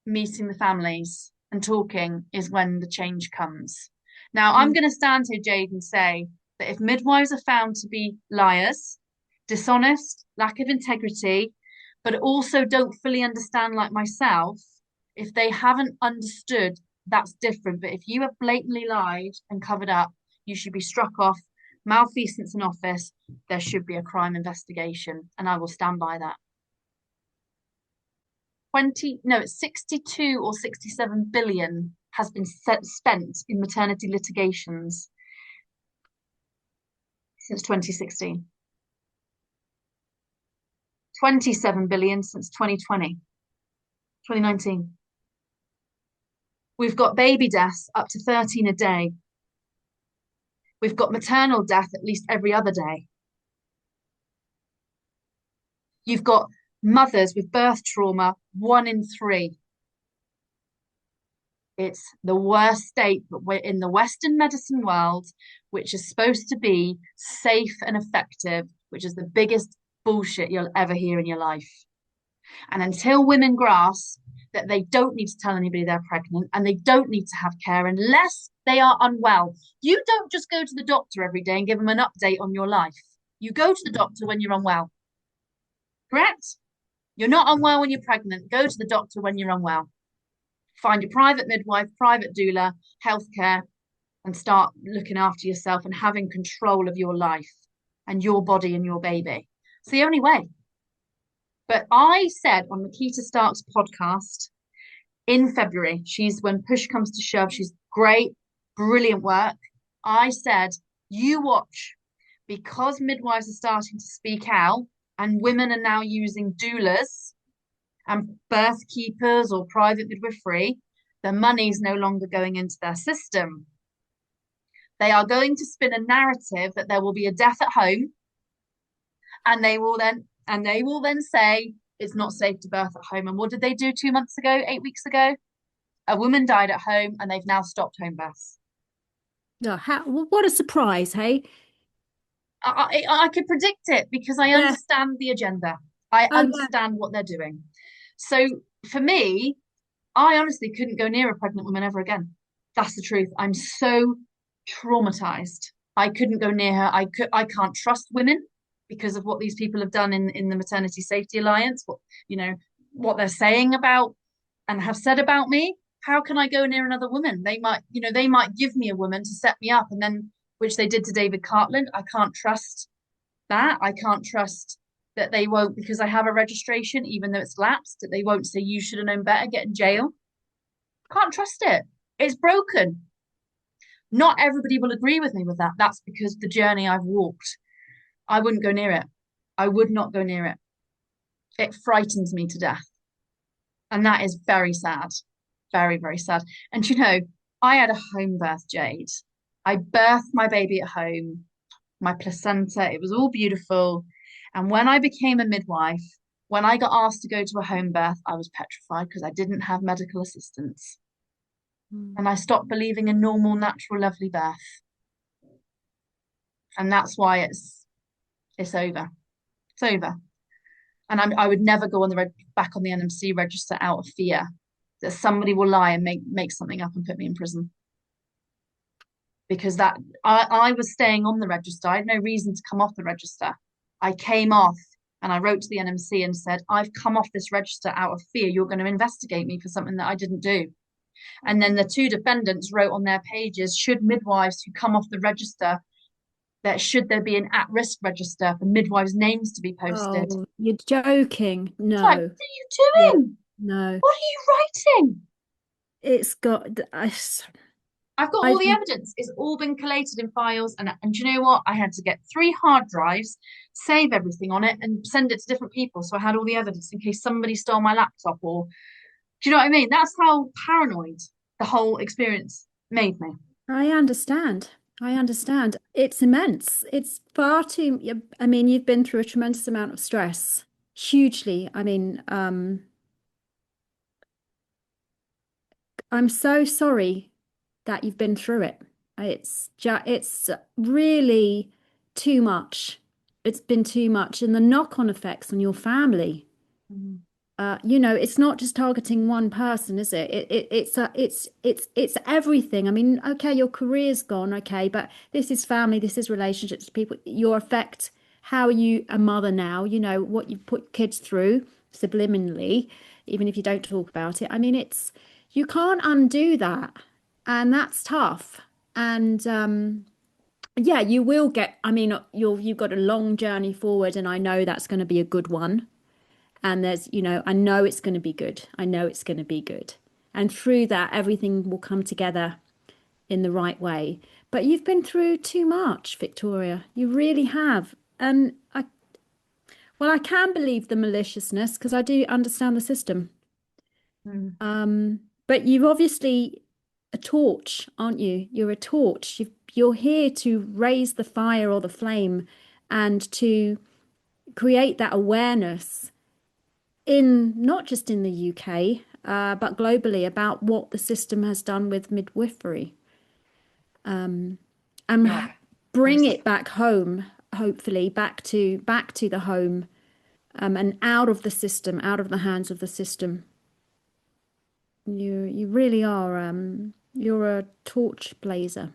meeting the families and talking is when the change comes. Now, I'm going to stand here, Jade, and say that if midwives are found to be liars, dishonest, lack of integrity, but also don't fully understand, like myself, if they haven't understood, that's different. But if you have blatantly lied and covered up, you should be struck off. Malfeasance in office, there should be a crime investigation, and I will stand by that. 62 or 67 billion has been spent in maternity litigations since 2016. 27 billion since 2019. We've got baby deaths up to 13 a day. We've got maternal death at least every other day. You've got mothers with birth trauma, 1 in 3. It's the worst state, but we're in the Western medicine world, which is supposed to be safe and effective, which is the biggest bullshit you'll ever hear in your life. And until women grasp that they don't need to tell anybody they're pregnant and they don't need to have care unless they are unwell, you don't just go to the doctor every day and give them an update on your life. You go to the doctor when you're unwell. Correct? You're not unwell when you're pregnant. Go to the doctor when you're unwell. Find your private midwife, private doula, healthcare, and start looking after yourself and having control of your life and your body and your baby. It's the only way. But I said on Nikita Stark's podcast in February, when push comes to shove, she's great, brilliant work. I said, you watch, because midwives are starting to speak out and women are now using doulas and birth keepers or private midwifery, the money's no longer going into their system. They are going to spin a narrative that there will be a death at home, and they will then say it's not safe to birth at home. And what did they do 2 months ago, 8 weeks ago? A woman died at home, and they've now stopped home births. Oh, what a surprise, hey? I could predict it because I understand the agenda. I Oh, yeah. understand what they're doing. So for me, I honestly couldn't go near a pregnant woman ever again. That's the truth. I'm so traumatized. I couldn't go near her. I can't trust women because of what these people have done in the Maternity Safety Alliance, you know, what they're saying about and have said about me. How can I go near another woman? They might give me a woman to set me up and then which they did to David Cartland. I can't trust that. I can't trust that they won't, because I have a registration, even though it's lapsed, that they won't say you should have known better, get in jail. Can't trust it. It's broken. Not everybody will agree with me with that. That's because the journey I've walked, I wouldn't go near it. I would not go near it. It frightens me to death. And that is very sad. Very, very sad. And I had a home birth, Jade. I birthed my baby at home, my placenta, it was all beautiful. And when I became a midwife, when I got asked to go to a home birth, I was petrified because I didn't have medical assistance. Mm. And I stopped believing in normal, natural, lovely birth. And that's why it's over. It's over. And I would never go on back on the NMC register out of fear that somebody will lie and make something up and put me in prison. Because I was staying on the register. I had no reason to come off the register. I came off and I wrote to the NMC and said, I've come off this register out of fear. You're going to investigate me for something that I didn't do. And then the two defendants wrote on their pages, should midwives who come off the register, that should there be an at-risk register for midwives' names to be posted. Oh, you're joking. It's like, what No. are you Yeah. doing? No. What are you writing? It's got I've got all I the evidence. It's all been collated in files. And do you know what? I had to get 3 hard drives, save everything on it, and send it to different people. So I had all the evidence in case somebody stole my laptop or do you know what I mean? That's how paranoid the whole experience made me. I understand. I understand. It's immense. It's far too, I mean, you've been through a tremendous amount of stress, hugely. I mean, I'm so sorry that you've been through it. It's really too much. It's been too much, and the knock-on effects on your family. Mm. It's not just targeting one person, is it? It's everything. I mean, okay, your career's gone, okay, but this is family, this is relationships, people, your affect how you a mother now, what you put kids through subliminally, even if you don't talk about it. I mean, you can't undo that, and that's tough. And yeah, you will get, I mean, you've got a long journey forward, and I know that's going to be a good one. And I know it's going to be good. I know it's going to be good. And through that, everything will come together in the right way. But you've been through too much, Victoria. You really have. And I can believe the maliciousness because I do understand the system. Mm. But you've obviously a torch, aren't you? You're a torch. You're here to raise the fire or the flame and to create that awareness in not just in the UK, but globally about what the system has done with midwifery, and Yeah. bring Yes. it back home, hopefully back to the home, and out of the system, out of the hands of the system. You really are you're a torch blazer.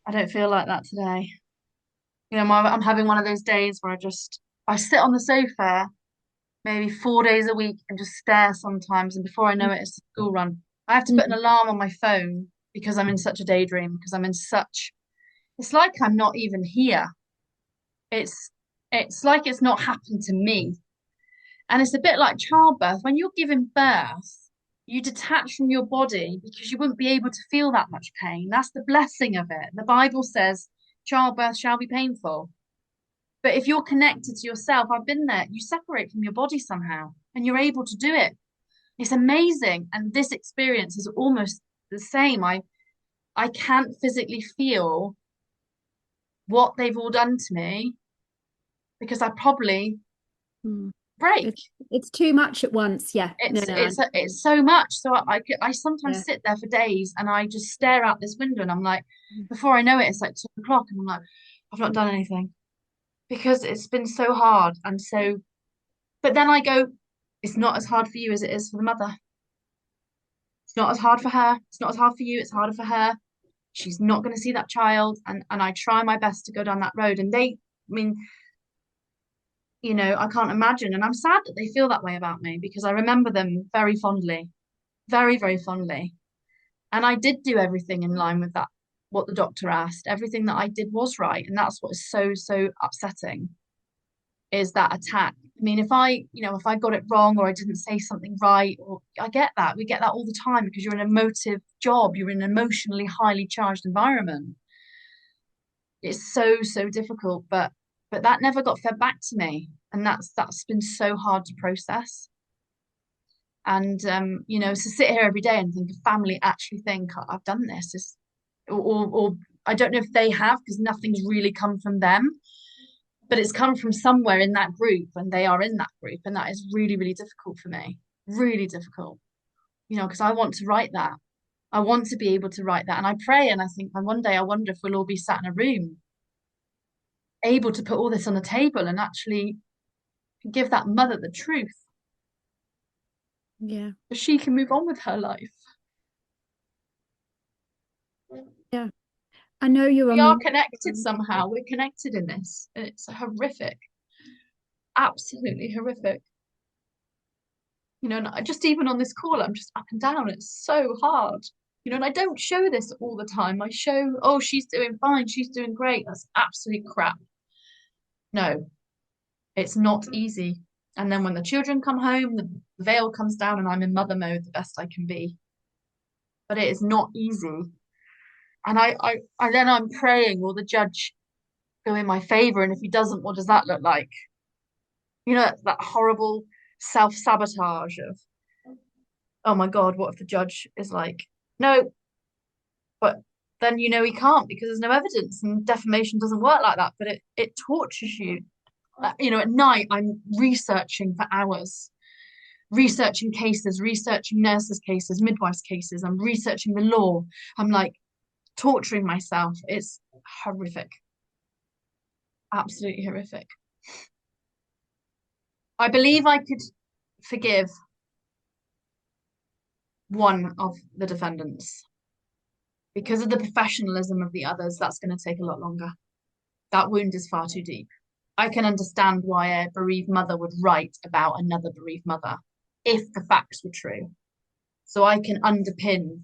I don't feel like that today. I'm having one of those days where I sit on the sofa maybe 4 days a week and just stare sometimes. And before I know it, it's a school run. I have to put an Mm. alarm on my phone because I'm in such a daydream, because it's like I'm not even here. It's, it's like it's not happened to me. And it's a bit like childbirth. When you're giving birth, you detach from your body because you wouldn't be able to feel that much pain. That's the blessing of it. The Bible says childbirth shall be painful. But if you're connected to yourself, I've been there, you separate from your body somehow and you're able to do it. It's amazing. And this experience is almost the same. I can't physically feel what they've all done to me because I probably Mm. break. It's too much at once. Yeah. No, It's no, it's it's so much. So I yeah. sometimes sit there for days and I just stare out this window and I'm like, before I know it, it's like 2 o'clock and I'm like, I've not done anything because it's been so hard and so. But then I go. It's not as hard for you as it is for the mother. It's not as hard for her. It's not as hard for you. It's harder for her. She's not going to see that child. And I try my best to go down that road. And I mean, I can't imagine. And I'm sad that they feel that way about me because I remember them very fondly, very, very fondly. And I did do everything in line with that, what the doctor asked. Everything that I did was right. And that's what is so, so upsetting is that attack. I mean, if I got it wrong or I didn't say something right, or I get that. We get that all the time because you're in an emotive job, you're in an emotionally highly charged environment. It's so, so difficult, but that never got fed back to me. And that's been so hard to process. And to sit here every day and think a family actually think I've done this is or I don't know if they have because nothing's really come from them, but it's come from somewhere in that group and they are in that group, and that is really, really difficult for me. Really difficult. Because I want to write that. I want to be able to write that. And I pray and I think and one day I wonder if we'll all be sat in a room able to put all this on the table and actually give that mother the truth Yeah. so she can move on with her life. Yeah. I know you're We on the are right connected road. somehow. We're connected in this. And it's horrific, absolutely horrific. And just even on this call, I'm just up and down. It's so hard. And I don't show this all the time. I show, oh, she's doing fine. She's doing great. That's absolute crap. No, it's not easy. And then when the children come home, the veil comes down and I'm in mother mode the best I can be. But it is not easy. And then I'm praying, will the judge go in my favor? And if he doesn't, what does that look like? That horrible self-sabotage of, oh my God, what if the judge is like, no, but then he can't because there's no evidence and defamation doesn't work like that. But it tortures you. At night I'm researching for hours, researching cases, researching nurses' cases, midwives' cases. I'm researching the law. I'm like torturing myself. It's horrific, absolutely horrific. I believe I could forgive one of the defendants. Because of the professionalism of the others, that's going to take a lot longer. That wound is far too deep. I can understand why a bereaved mother would write about another bereaved mother if the facts were true. So I can underpin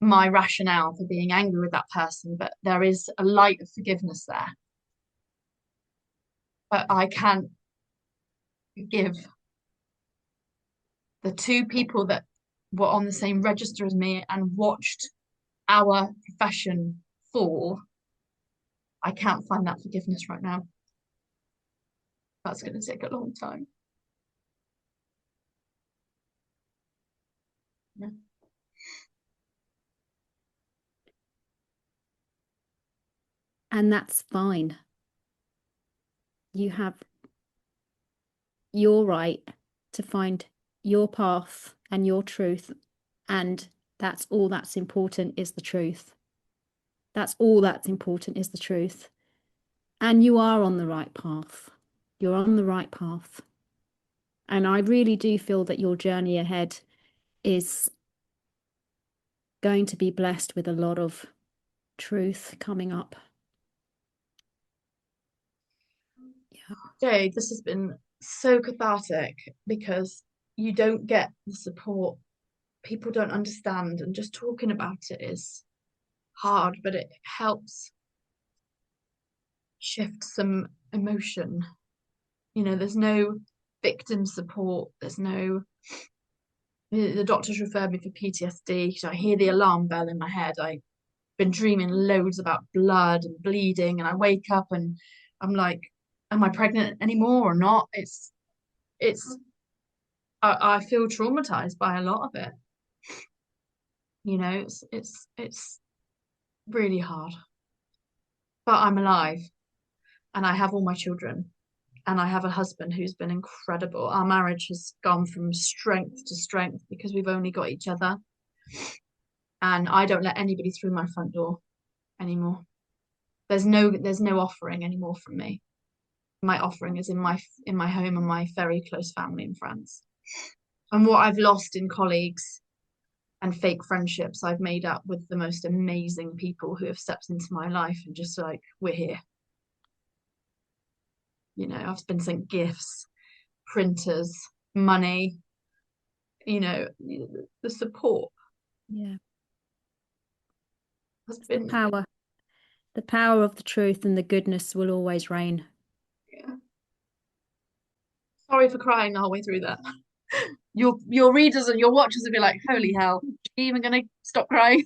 my rationale for being angry with that person, but there is a light of forgiveness there. But I can't give the two people that were on the same register as me and watched our profession fall. I can't find that forgiveness right now. That's going to take a long time. Yeah. And that's fine. You have your right to find your path and your truth. And that's all that's important is the truth. That's all that's important is the truth. And you are on the right path. You're on the right path. And I really do feel that your journey ahead is going to be blessed with a lot of truth coming up. Yeah. Jade, this has been so cathartic because you don't get the support. People don't understand, and just talking about it is hard, but it helps shift some emotion. There's no victim support. There's no, the doctors referred me for PTSD. So I hear the alarm bell in my head. I've been dreaming loads about blood and bleeding, and I wake up and I'm like, am I pregnant anymore or not? It's I feel traumatized by a lot of it. It's really hard. But I'm alive and I have all my children and I have a husband who's been incredible. Our marriage has gone from strength to strength because we've only got each other. And I don't let anybody through my front door anymore. There's no offering anymore from me. my offering is in my home and my very close family and friends. And what I've lost in colleagues and fake friendships, I've made up with the most amazing people who have stepped into my life and just like, we're here. You know, I've been sent gifts, printers, money, you know, the support Yeah. has It's been, the power of the truth and the goodness will always reign. yeah. Sorry for crying the whole way through that. Your readers and your watchers will be like, holy hell, is she even gonna stop crying?